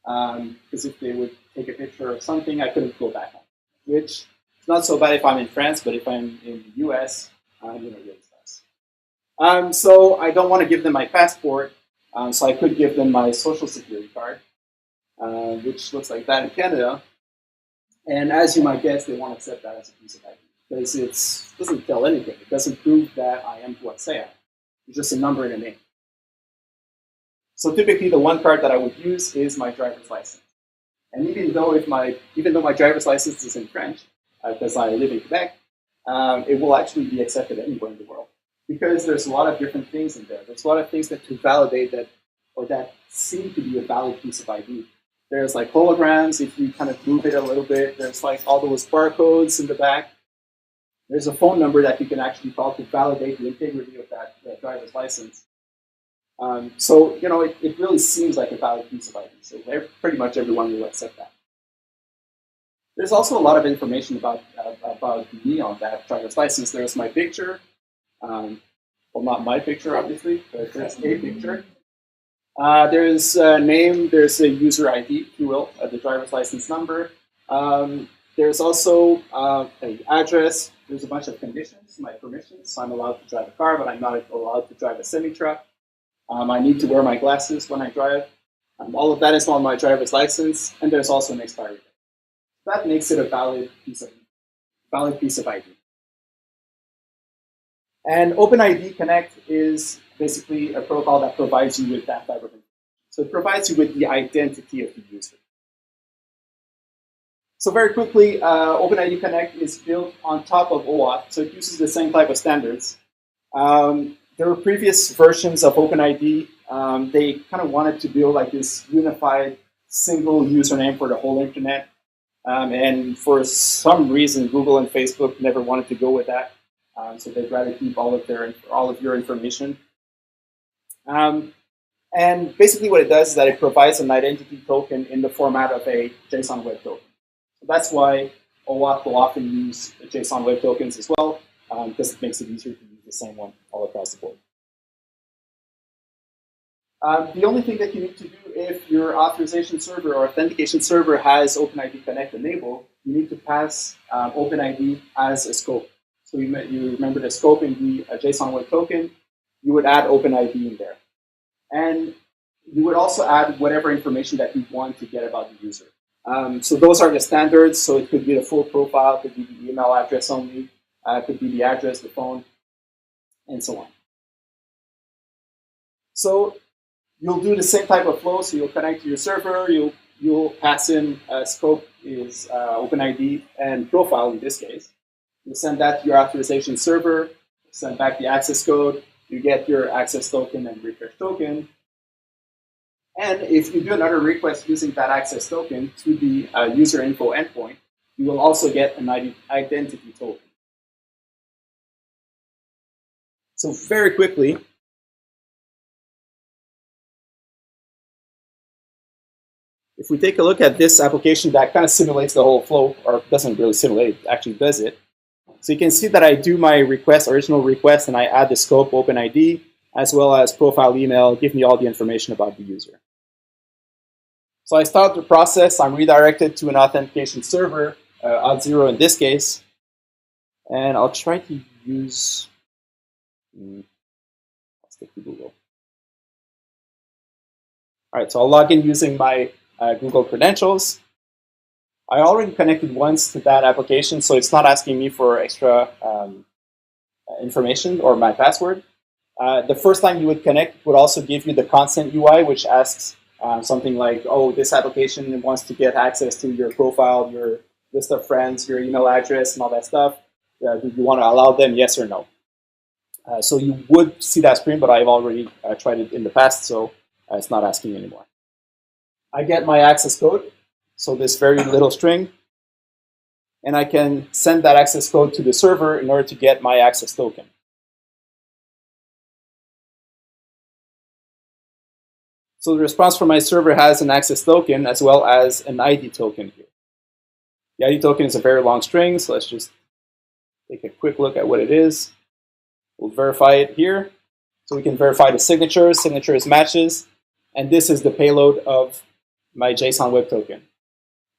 because if they would take a picture of something, I couldn't go back on. Which is not so bad if I'm in France, but if I'm in the US, really sucks. So I don't want to give them my passport, so I could give them my social security card. Which looks like that in Canada. And as you might guess, they won't accept that as a piece of ID because it doesn't tell anything. It doesn't prove that I am who I say I am. It's just a number and a name. So typically, the one card that I would use is my driver's license. And even though my driver's license is in French, because I live in Quebec, it will actually be accepted anywhere in the world because there's a lot of different things in there. There's a lot of things that to validate that, or that seem to be a valid piece of ID. There's like holograms, if you kind of move it a little bit. There's like all those barcodes in the back. There's a phone number that you can actually call to validate the integrity of that driver's license. So, it really seems like a valid piece of ID. So pretty much everyone will accept that. There's also a lot of information about me on that driver's license. There's my picture. Well, not my picture, obviously, but there's a picture. There's a name, there's a user ID, if you will, the driver's license number. There's also an address. There's a bunch of conditions, my permissions. So I'm allowed to drive a car, but I'm not allowed to drive a semi-truck. I need to wear my glasses when I drive. All of that is on my driver's license, and there's also an expiry date. That makes it a valid piece of ID. And OpenID Connect is basically a protocol that provides you with that type of information. So it provides you with the identity of the user. So very quickly, OpenID Connect is built on top of OAuth, so it uses the same type of standards. There were previous versions of OpenID. They kind of wanted to build like this unified single username for the whole internet. And for some reason, Google and Facebook never wanted to go with that. So they'd rather keep all of your information. And basically what it does is that it provides an identity token in the format of a JSON web token. So that's why OAuth will often use JSON web tokens as well, because it makes it easier to use the same one all across the board. The only thing that you need to do if your authorization server or authentication server has OpenID Connect enabled, you need to pass OpenID as a scope. So you remember the scope in the JSON web token, you would add OpenID in there. And you would also add whatever information that you want to get about the user. So those are the standards. So it could be the full profile, it could be the email address only, it could be the address, the phone, and so on. So you'll do the same type of flow. So you'll connect to your server, you'll pass in scope is OpenID and profile in this case. You'll send that to your authorization server, send back the access code, you get your access token and refresh token. And if you do another request using that access token to the user info endpoint, you will also get an identity token. So very quickly, if we take a look at this application that kind of simulates the whole flow, or doesn't really simulate, it actually does it. So you can see that I do my request, original request, and I add the scope OpenID, as well as profile email, give me all the information about the user. So I start the process, I'm redirected to an authentication server, auth0 in this case, and I'll try to use, I'll stick to Google. All right, so I'll log in using my Google credentials. I already connected once to that application, so it's not asking me for extra information or my password. The first time you would connect would also give you the consent UI, which asks something like, oh, this application wants to get access to your profile, your list of friends, your email address, and all that stuff. Do you want to allow them, yes or no? So you would see that screen, but I've already tried it in the past, so it's not asking anymore. I get my access code, so this very little string, and I can send that access code to the server in order to get my access token. So the response from my server has an access token as well as an ID token here. The ID token is a very long string, so let's just take a quick look at what it is. We'll verify it here. So we can verify the signatures matches, and this is the payload of my JSON web token.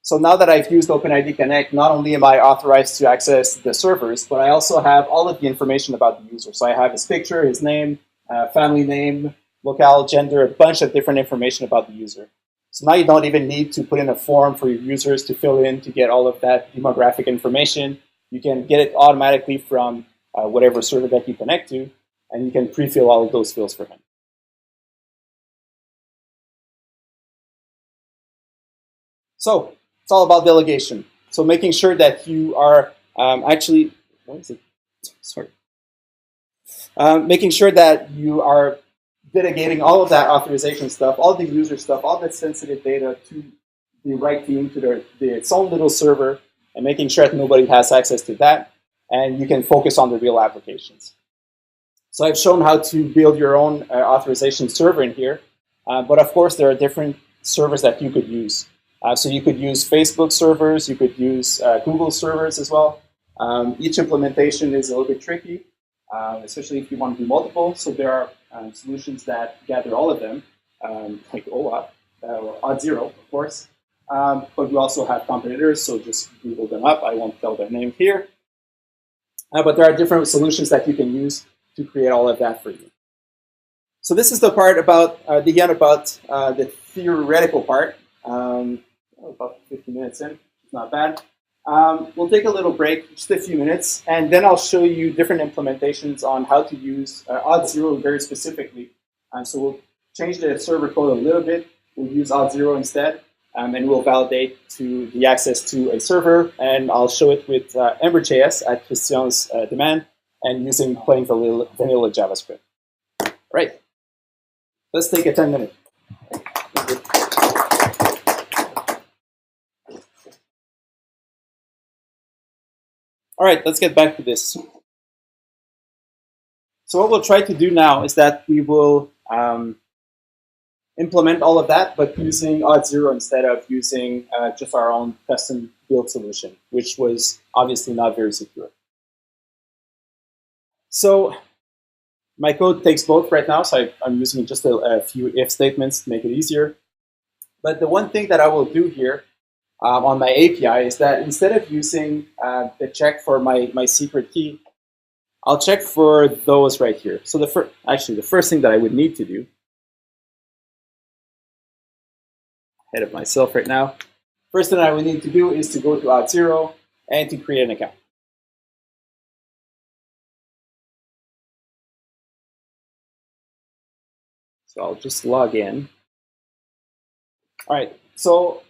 So now that I've used OpenID Connect, not only am I authorized to access the servers, but I also have all of the information about the user. So I have his picture, his name, family name, locale, gender, a bunch of different information about the user. So now you don't even need to put in a form for your users to fill in to get all of that demographic information. You can get it automatically from whatever server that you connect to, and you can pre-fill all of those fields for him. So it's all about delegation. So making sure that you are making sure that you are delegating all of that authorization stuff, all the user stuff, all that sensitive data to the right team, to its own little server, and making sure that nobody has access to that, and you can focus on the real applications. So I've shown how to build your own authorization server in here, but of course there are different servers that you could use. So you could use Facebook servers, you could use Google servers as well. Each implementation is a little bit tricky, especially if you want to do multiple. So there are solutions that gather all of them, like OAuth, or auth0, of course. But we also have competitors, so just Google them up. I won't tell their name here. But there are different solutions that you can use to create all of that for you. So this is the part about the theoretical part. About 50 minutes in, it's not bad. We'll take a little break, just a few minutes, and then I'll show you different implementations on how to use auth0 very specifically. So we'll change the server code a little bit. We'll use auth0 instead, and we'll validate to the access to a server, and I'll show it with Ember.js at Christian's demand, and using plain vanilla JavaScript. All right, let's take a 10-minute. All right, let's get back to this. So what we'll try to do now is that we will implement all of that, but using auth0 instead of using just our own custom build solution, which was obviously not very secure. So my code takes both right now, so I'm using just a few if statements to make it easier. But the one thing that I will do here on my API is that instead of using the check for my secret key, I'll check for those right here. So the first thing that I would need to do, ahead of myself right now, first thing I would need to do is to go to auth0 and to create an account. So I'll just log in. All right, so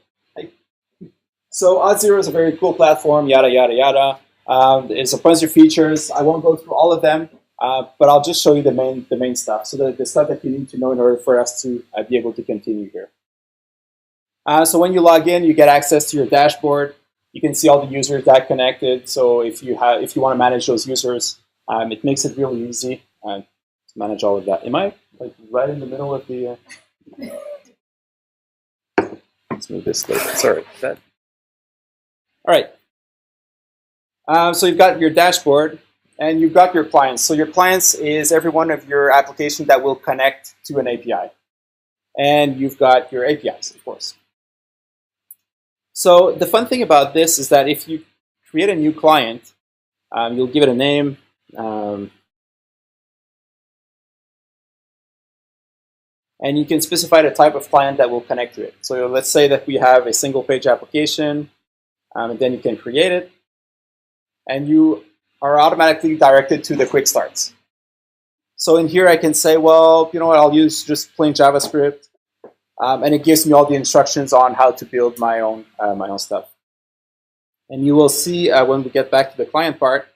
auth0 is a very cool platform, yada, yada, yada. There's a bunch of features. I won't go through all of them, but I'll just show you the main stuff. So the stuff that you need to know in order for us to be able to continue here. So when you log in, you get access to your dashboard. You can see all the users that connected. So if you want to manage those users, it makes it really easy to manage all of that. Am I like right in the middle of the? Let's move this later. Sorry. All right. So you've got your dashboard and you've got your clients. So your clients is every one of your applications that will connect to an API. And you've got your APIs, of course. So the fun thing about this is that if you create a new client, you'll give it a name. And you can specify the type of client that will connect to it. So let's say that we have a single page application, and then you can create it. And you are automatically directed to the quick starts. So in here I can say, well, you know what, I'll use just plain JavaScript. And it gives me all the instructions on how to build my own stuff. And you will see when we get back to the client part,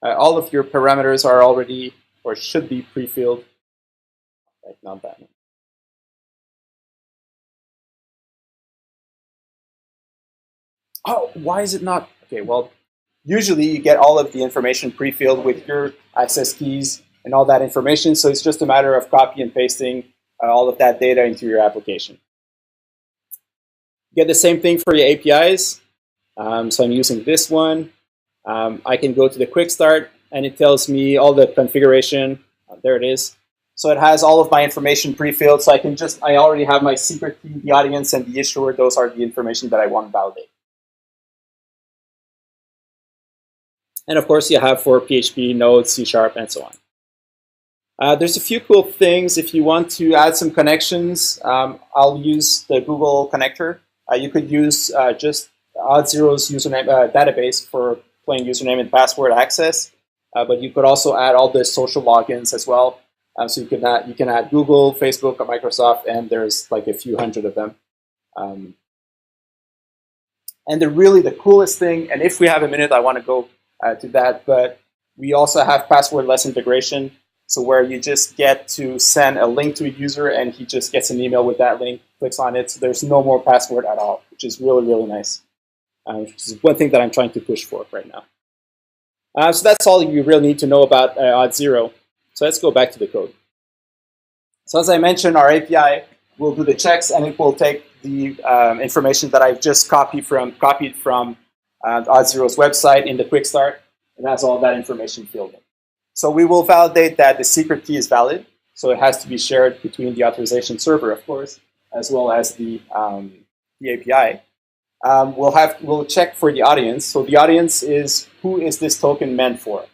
all of your parameters are already, or should be pre-filled. Right, not that one. Oh, why is it not? Okay, well, usually you get all of the information pre-filled with your access keys and all that information. So it's just a matter of copy and pasting all of that data into your application. You get the same thing for your APIs. So I'm using this one. I can go to the quick start and it tells me all the configuration. There it is. So it has all of my information pre-filled. So I already have my secret key, the audience, and the issuer. Those are the information that I want to validate. And of course, you have for PHP, Node, C#, and so on. There's a few cool things. If you want to add some connections, I'll use the Google connector. You could use just auth0's username database for plain username and password access, but you could also add all the social logins as well. So you can add Google, Facebook, or Microsoft, and there's like a few hundred of them. And the coolest thing, and if we have a minute, I want to go to that, but we also have passwordless integration. So where you just get to send a link to a user and he just gets an email with that link, clicks on it. So there's no more password at all, which is really, really nice. Which is one thing that I'm trying to push for right now. So that's all you really need to know about auth0. So let's go back to the code. So as I mentioned, our API will do the checks and it will take the information that I've just copied from auth0's website in the quick start. It has all that information filled in. So we will validate that the secret key is valid. So it has to be shared between the authorization server, of course, as well as the API. We'll check for the audience. So the audience is who is this token meant for.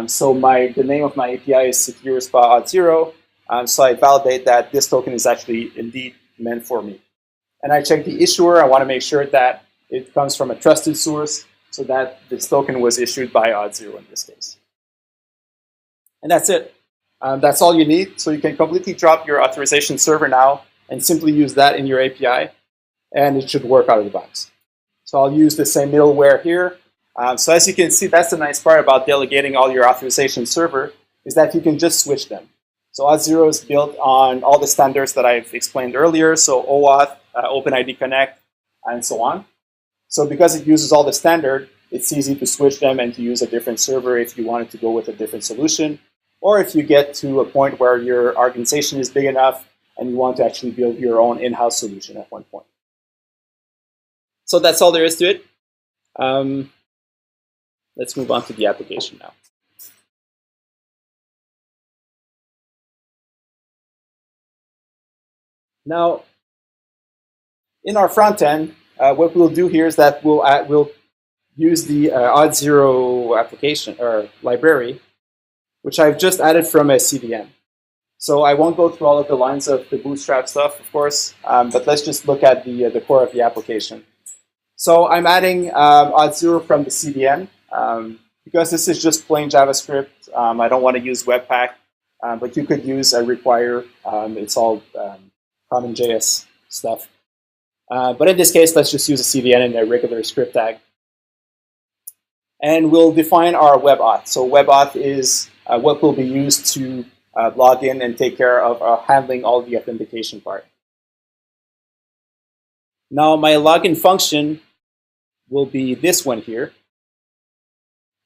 So the name of my API is secure-spa auth0. So I validate that this token is actually indeed meant for me. And I check the issuer. I want to make sure that it comes from a trusted source so that this token was issued by auth0 in this case. And that's it. That's all you need. So you can completely drop your authorization server now and simply use that in your API, and it should work out of the box. So I'll use the same middleware here. So as you can see, that's the nice part about delegating all your authorization server, is that you can just switch them. So Auth0 is built on all the standards that I've explained earlier, so OAuth, OpenID Connect, and so on. So because it uses all the standard, it's easy to switch them and to use a different server if you wanted to go with a different solution, or if you get to a point where your organization is big enough and you want to actually build your own in-house solution at one point. So that's all there is to it. Let's move on to the application now. Now, in our front end, what we'll do here is that we'll use the Auth0 application or library, which I've just added from a CDN. So I won't go through all of the lines of the Bootstrap stuff, of course, but let's just look at the core of the application. So I'm adding Auth0 from the CDN. Because this is just plain JavaScript, I don't want to use Webpack, but you could use a require. It's all CommonJS stuff. But in this case, let's just use a CDN and a regular script tag. And we'll define our web auth. So web auth is what will be used to log in and take care of handling all the authentication part. Now my login function will be this one here.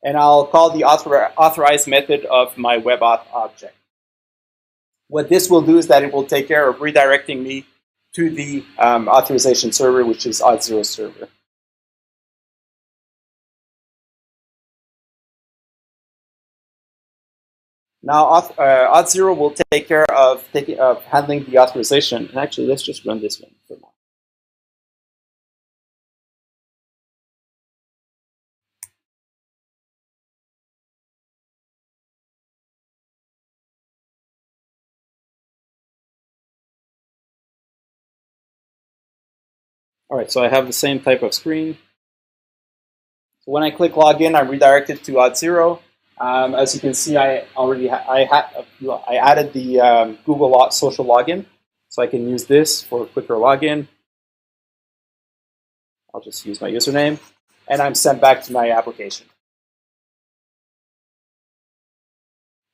And I'll call the authorize method of my web auth object. What this will do is that it will take care of redirecting me to the authorization server, which is Auth0 server. Now, Auth0 will take care of handling the authorization. And actually, let's just run this one for now. All right, so I have the same type of screen. So when I click login, I'm redirected to Auth0. As you can see, I added the Google social login, so I can use this for quicker login. I'll just use my username, and I'm sent back to my application.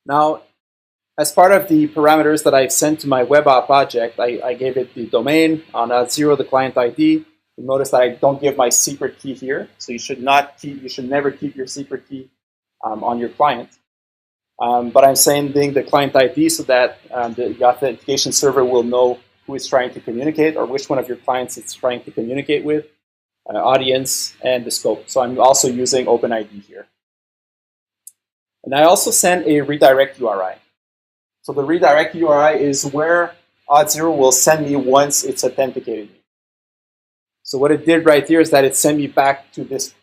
Now, as part of the parameters that I've sent to my web app project, I gave it the domain on Auth0, the client ID. You notice that I don't give my secret key here, so you should never keep your secret key on your client. But I'm sending the client ID so that the authentication server will know who is trying to communicate or which one of your clients it's trying to communicate with, audience, and the scope. So I'm also using OpenID here. And I also send a redirect URI. So the redirect URI is where Auth0 will send me once it's authenticated me. So what it did right here is that it sent me back to this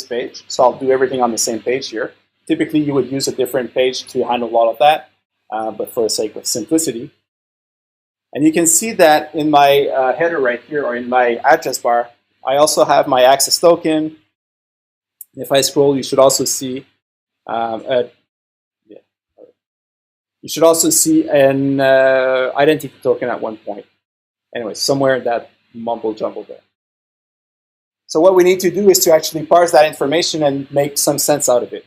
page. So I'll do everything on the same page here. Typically, you would use a different page to handle all of that, but for the sake of simplicity. And you can see that in my header right here, or in my address bar, I also have my access token. If I scroll, you should also see an identity token at one point. Anyway, somewhere in that mumble jumble there. So what we need to do is to actually parse that information and make some sense out of it.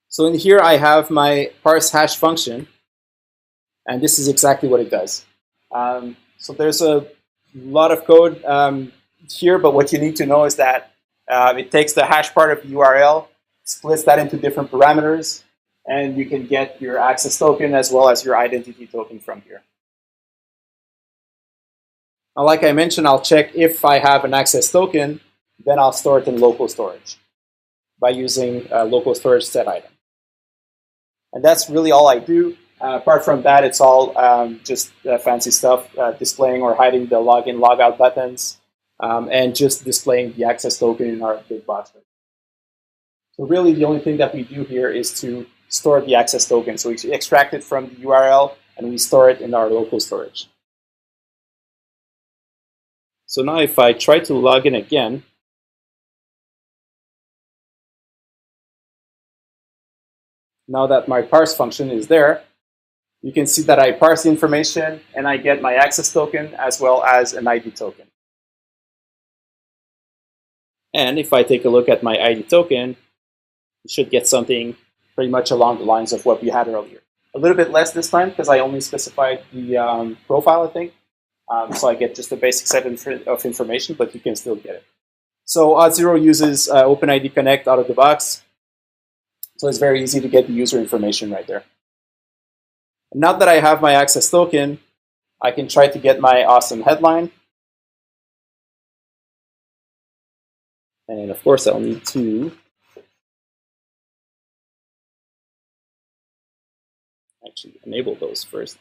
So in here, I have my parse hash function, and this is exactly what it does. So there's a lot of code here, but what you need to know is that it takes the hash part of the URL, splits that into different parameters, and you can get your access token as well as your identity token from here. Now, like I mentioned, I'll check if I have an access token, then I'll store it in local storage by using local storage set item. And that's really all I do. Apart from that, it's all just fancy stuff, displaying or hiding the login, logout buttons, and just displaying the access token in our big box. So really, the only thing that we do here is to store the access token. So we extract it from the URL, and we store it in our local storage. So now if I try to log in again, now that my parse function is there, you can see that I parse the information and I get my access token as well as an ID token. And if I take a look at my ID token, you should get something pretty much along the lines of what we had earlier. A little bit less this time because I only specified the profile, I think. So I get just a basic set of information, but you can still get it. So Auth0 uses OpenID Connect out of the box. So it's very easy to get the user information right there. And now that I have my access token, I can try to get my awesome headline. And of course, I'll need to actually enable those first.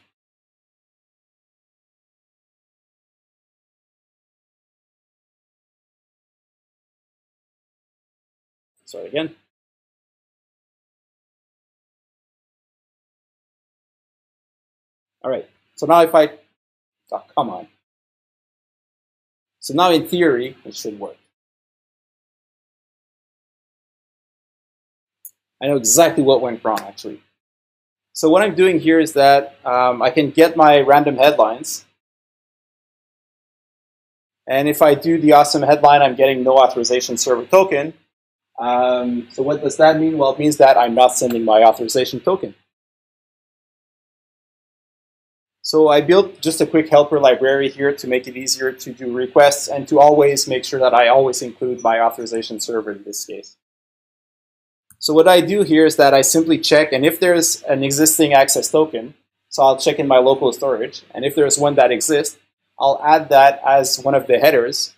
Start again. All right. So now if I, oh, come on. So now in theory, it should work. I know exactly what went wrong, actually. So what I'm doing here is that I can get my random headlines. And if I do the awesome headline, I'm getting no authorization server token. So what does that mean? Well, it means that I'm not sending my authorization token. So I built just a quick helper library here to make it easier to do requests and to always make sure that I always include my authorization server in this case. So what I do here is that I simply check, and if there's an existing access token, so I'll check in my local storage, and if there's one that exists, I'll add that as one of the headers,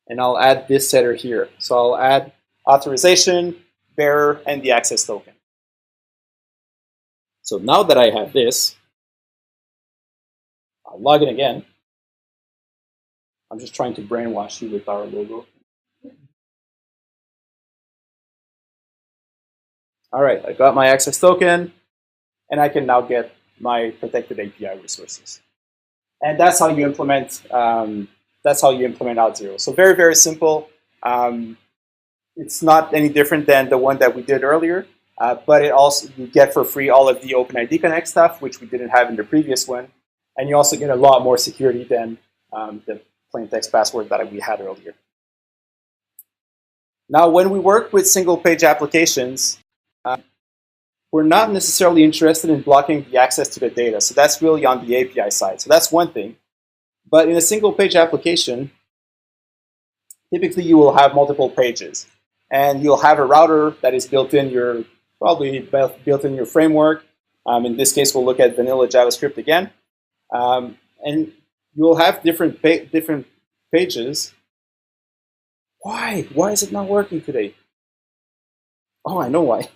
and I'll add this header here. So I'll add authorization, bearer, and the access token. So now that I have this, I'll log in again. I'm just trying to brainwash you with our logo. All right, I got my access token, and I can now get my protected API resources. And that's how you implement. Auth0. So very, very simple. It's not any different than the one that we did earlier, but it also you get for free all of the OpenID Connect stuff, which we didn't have in the previous one, and you also get a lot more security than the plain text password that we had earlier. Now, when we work with single-page applications, we're not necessarily interested in blocking the access to the data. So that's really on the API side. So that's one thing. But in a single-page application, typically you will have multiple pages. And you'll have a router that is built in your, probably built in your framework. In this case, we'll look at vanilla JavaScript again. And you'll have different pages. Why? Why is it not working today? Oh, I know why.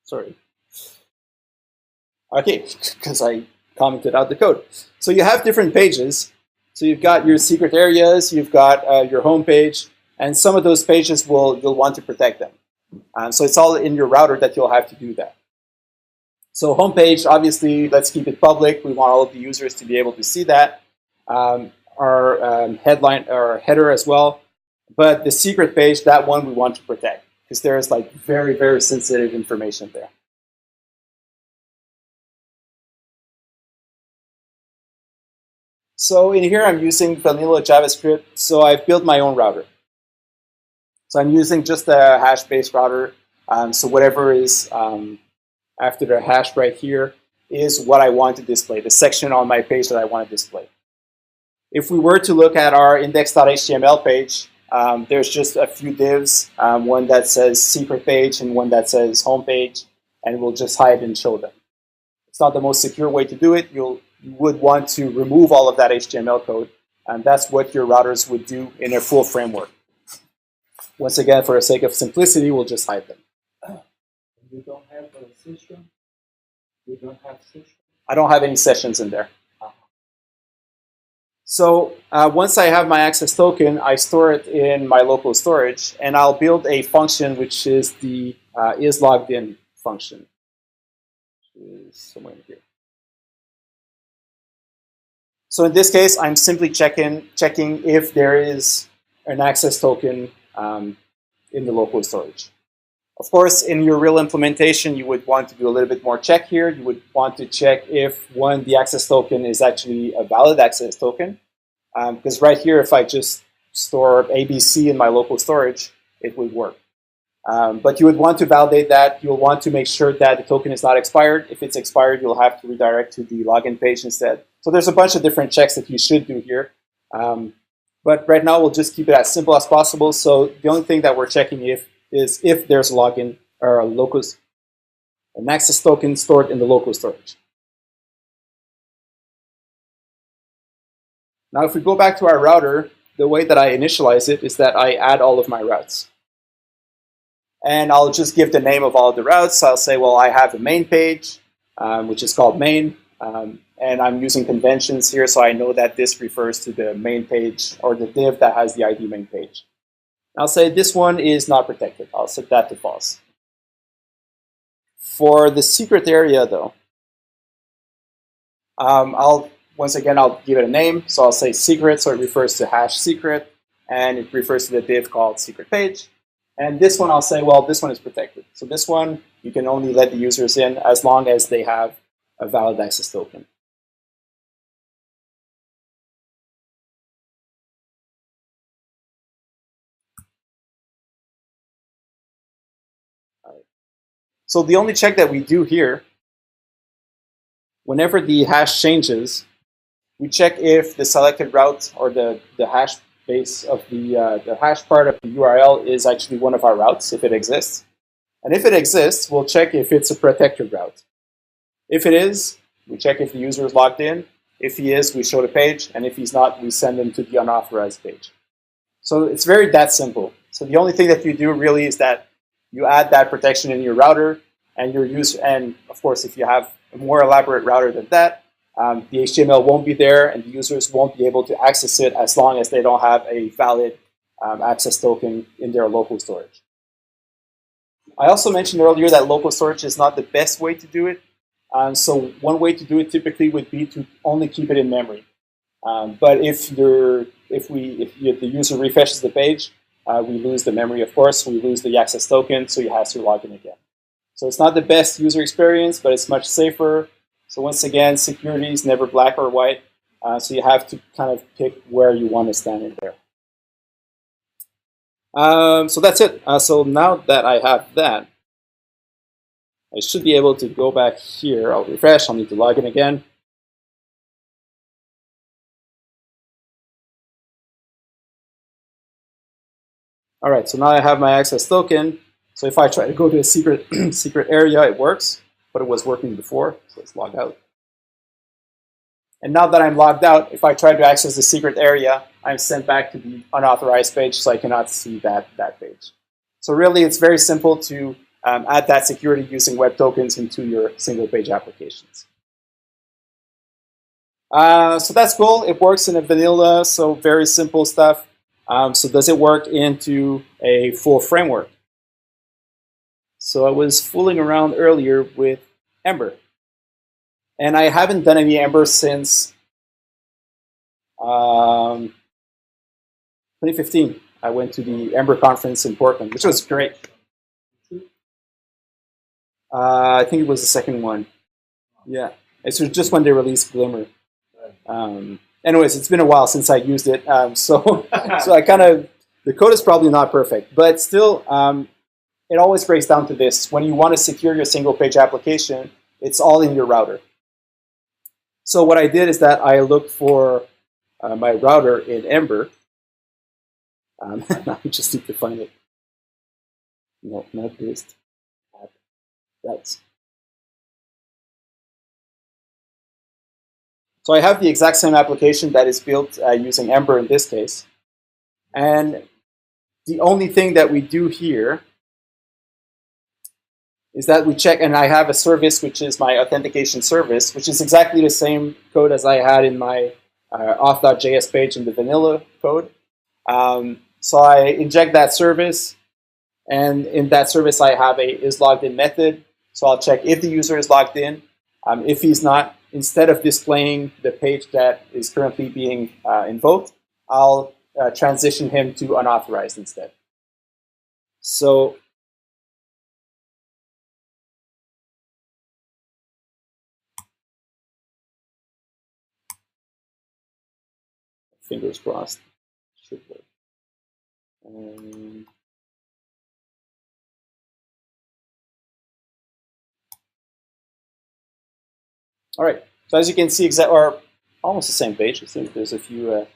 Sorry. Okay, because I commented out the code. So you have different pages. So you've got your secret areas, you've got your home page, and some of those pages you'll want to protect them. So it's all in your router that you'll have to do that. So homepage, obviously, let's keep it public. We want all of the users to be able to see that. Our headline, our header as well. But the secret page, that one we want to protect because there's like very, very sensitive information there. So in here, I'm using vanilla JavaScript. So I've built my own router. So I'm using just a hash-based router. So whatever is after the hash right here is what I want to display, the section on my page that I want to display. If we were to look at our index.html page, there's just a few divs, one that says secret page and one that says home page, and we'll just hide and show them. It's not the most secure way to do it. You would want to remove all of that HTML code, and that's what your routers would do in a full framework. Once again, for the sake of simplicity, we'll just hide them. You don't have a session? You don't have session? I don't have any sessions in there. So once I have my access token, I store it in my local storage, and I'll build a function which is the isLoggedIn function, which is somewhere in here. So in this case, I'm simply checking if there is an access token in the local storage. Of course, in your real implementation, you would want to do a little bit more check here. You would want to check if, one, the access token is actually a valid access token. Because right here, if I just store ABC in my local storage, it would work. But you would want to validate that. You'll want to make sure that the token is not expired. If it's expired, you'll have to redirect to the login page instead. So there's a bunch of different checks that you should do here. But right now, we'll just keep it as simple as possible. So the only thing that we're checking is if there's a login or an access token stored in the local storage. Now, if we go back to our router, the way that I initialize it is that I add all of my routes. And I'll just give the name of all of the routes. I'll say, well, I have a main page, which is called main. And I'm using conventions here, so I know that this refers to the main page or the div that has the ID main page. I'll say this one is not protected. I'll set that to false. For the secret area, though, once again, I'll give it a name. So I'll say secret, so it refers to hash secret, and it refers to the div called secret page. And this one, I'll say, well, this one is protected. So this one, you can only let the users in as long as they have a valid access token. So the only check that we do here, whenever the hash changes, we check if the selected route or the hash base of the hash part of the URL is actually one of our routes, if it exists. And if it exists, we'll check if it's a protected route. If it is, we check if the user is logged in. If he is, we show the page. And if he's not, we send him to the unauthorized page. So it's very that simple. So the only thing that you do really is that you add that protection in your router, and your user, and of course, if you have a more elaborate router than that, the HTML won't be there, and the users won't be able to access it as long as they don't have a valid access token in their local storage. I also mentioned earlier that local storage is not the best way to do it. So one way to do it typically would be to only keep it in memory. But if the user refreshes the page, we lose the memory, of course. We lose the access token, so you have to log in again. So it's not the best user experience, but it's much safer. So once again, security is never black or white. So you have to kind of pick where you want to stand in there. So that's it. So now that I have that, I should be able to go back here. I'll refresh. I'll need to log in again. All right, so now I have my access token. So if I try to go to a secret area, it works, but it was working before, so let's log out. And now that I'm logged out, if I try to access the secret area, I'm sent back to the unauthorized page, so I cannot see that page. So really, it's very simple to add that security using web tokens into your single page applications. So that's cool. It works in a vanilla, so very simple stuff. So does it work into a full framework? So I was fooling around earlier with Ember. And I haven't done any Ember since 2015. I went to the Ember conference in Portland, which was great. I think it was the second one. Yeah, it's just when they released Glimmer. Anyways, it's been a while since I used it, so I kind of, the code is probably not perfect, but still, it always breaks down to this. When you want to secure your single page application, it's all in your router. So what I did is that I looked for my router in Ember. I just need to find it. No, not this. That's. So I have the exact same application that is built using Ember in this case. And the only thing that we do here is that we check, and I have a service, which is my authentication service, which is exactly the same code as I had in my auth.js page in the vanilla code. So I inject that service, and in that service I have a isLoggedIn method. So I'll check if the user is logged in. If he's not, instead of displaying the page that is currently being invoked, I'll transition him to unauthorized instead. So fingers crossed. Should work. All right. So as you can see, or almost the same page. I think there's a few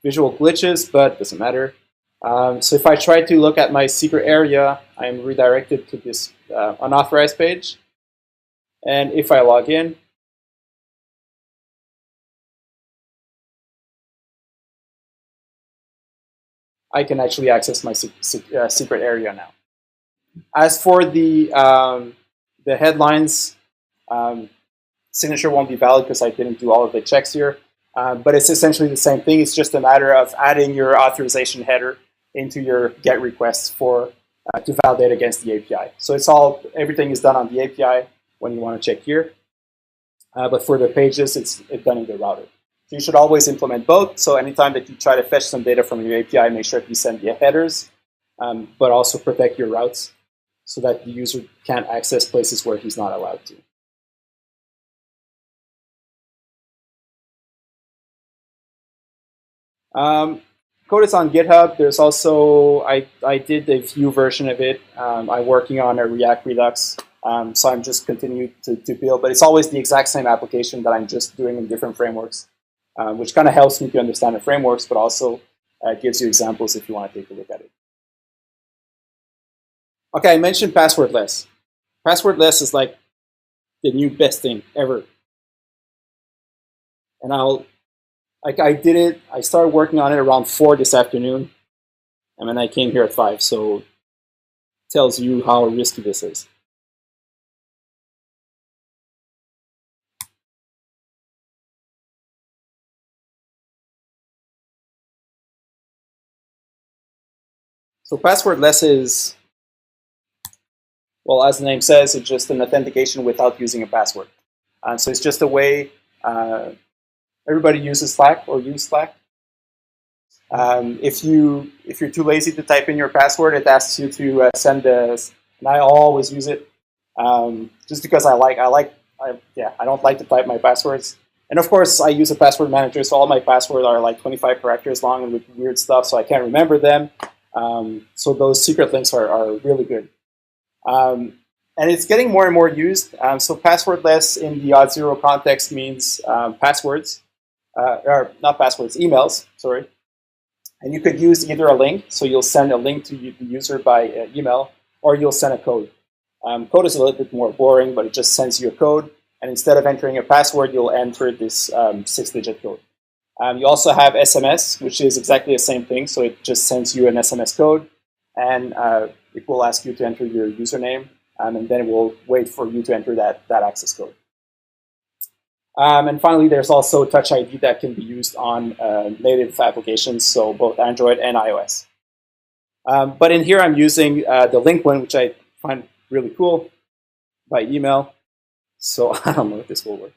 visual glitches, but it doesn't matter. So if I try to look at my secret area, I'm redirected to this unauthorized page. And if I log in, I can actually access my secret area now. As for the headlines, signature won't be valid because I didn't do all of the checks here. But it's essentially the same thing. It's just a matter of adding your authorization header into your GET requests for to validate against the API. So everything is done on the API when you want to check here. But for the pages, it's done in the router. So you should always implement both. So anytime that you try to fetch some data from your API, make sure that you send the headers, but also protect your routes so that the user can't access places where he's not allowed to. Code is on GitHub. There's also, I did a Vue version of it. I'm working on a React Redux. So I'm just continuing to build, but it's always the exact same application that I'm just doing in different frameworks, which kind of helps me to understand the frameworks, but also gives you examples if you want to take a look at it. Okay, I mentioned passwordless. Passwordless is like the new best thing ever. And I did it, I started working on it around 4 this afternoon, and then I came here at 5, so it tells you how risky this is. So passwordless is, well, as the name says, it's just an authentication without using a password. So it's just a way, everybody uses Slack or use Slack. If you're too lazy to type in your password, it asks you to send and I always use it just because I don't like to type my passwords. And of course, I use a password manager, so all my passwords are like 25 characters long and with weird stuff, so I can't remember them. So those secret links are really good. And it's getting more and more used. So passwordless in the Auth0 context means passwords, or not passwords, emails, sorry. And you could use either a link, so you'll send a link to the user by email, or you'll send a code. Code is a little bit more boring, but it just sends you a code. And instead of entering a password, you'll enter this 6-digit code. You also have SMS, which is exactly the same thing. So it just sends you an SMS code, and it will ask you to enter your username, and then it will wait for you to enter that access code. And finally, there's also Touch ID that can be used on native applications, so both Android and iOS. But in here, I'm using the link one, which I find really cool, by email. So I don't know if this will work.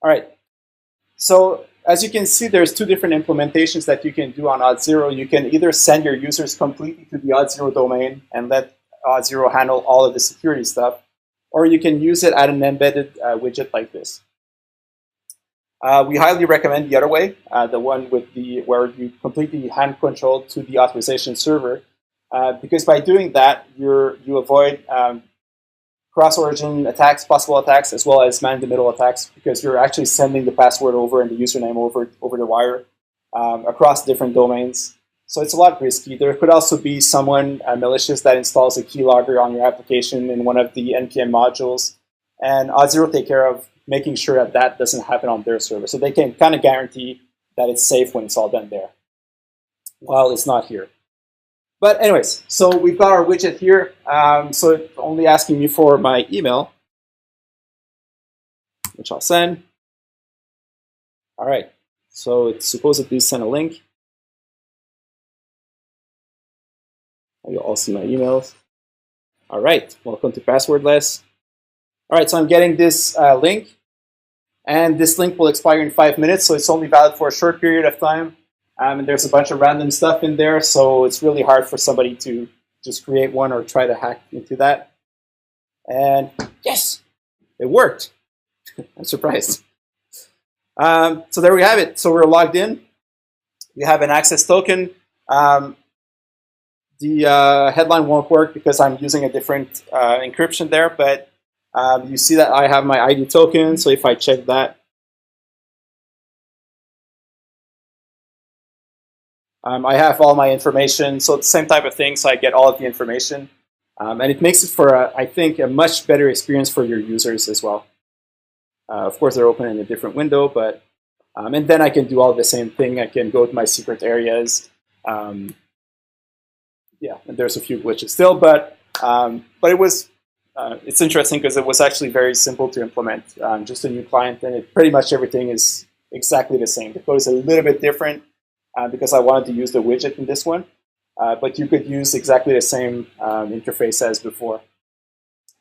All right. So as you can see, there's 2 different implementations that you can do on Auth0. You can either send your users completely to the Auth0 domain and let Auth0 handle all of the security stuff, or you can use it at an embedded widget like this. We highly recommend the other way, the one with where you completely hand control to the authorization server, because by doing that, you avoid cross-origin attacks, possible attacks, as well as man-in-the-middle attacks, because you're actually sending the password over and the username over the wire across different domains. So it's a lot risky. There could also be someone malicious that installs a keylogger on your application in one of the NPM modules, and Auth0 take care of making sure that that doesn't happen on their server. So they can kind of guarantee that it's safe when it's all done there, while it's not here. But anyways, so we've got our widget here. So it's only asking me for my email, which I'll send. All right, so it's supposedly send a link. You'll all see my emails. All right, welcome to Passwordless. All right, so I'm getting this link, and this link will expire in 5 minutes, so it's only valid for a short period of time. And there's a bunch of random stuff in there, so it's really hard for somebody to just create one or try to hack into that. And yes, it worked. I'm surprised. So there we have it. So we're logged in. We have an access token. The headline won't work because I'm using a different encryption there, but you see that I have my ID token. So if I check that, I have all my information. So it's the same type of thing. So I get all of the information. And it makes it for, I think, a much better experience for your users as well. Of course, they're open in a different window, but and then I can do all the same thing. I can go to my secret areas. Yeah, and there's a few glitches still, but it was it's interesting because it was actually very simple to implement. Just a new client, and pretty much everything is exactly the same. The code is a little bit different because I wanted to use the widget in this one, but you could use exactly the same interface as before,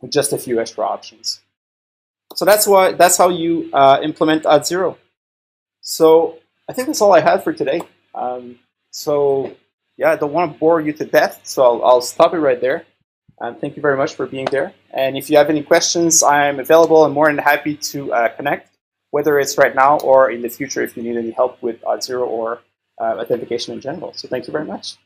with just a few extra options. So that's how you implement Auth0. So I think that's all I had for today. So yeah, I don't want to bore you to death, so I'll stop it right there. Thank you very much for being there. And if you have any questions, I'm available and more than happy to connect, whether it's right now or in the future if you need any help with Auth0 or authentication in general. So thank you very much.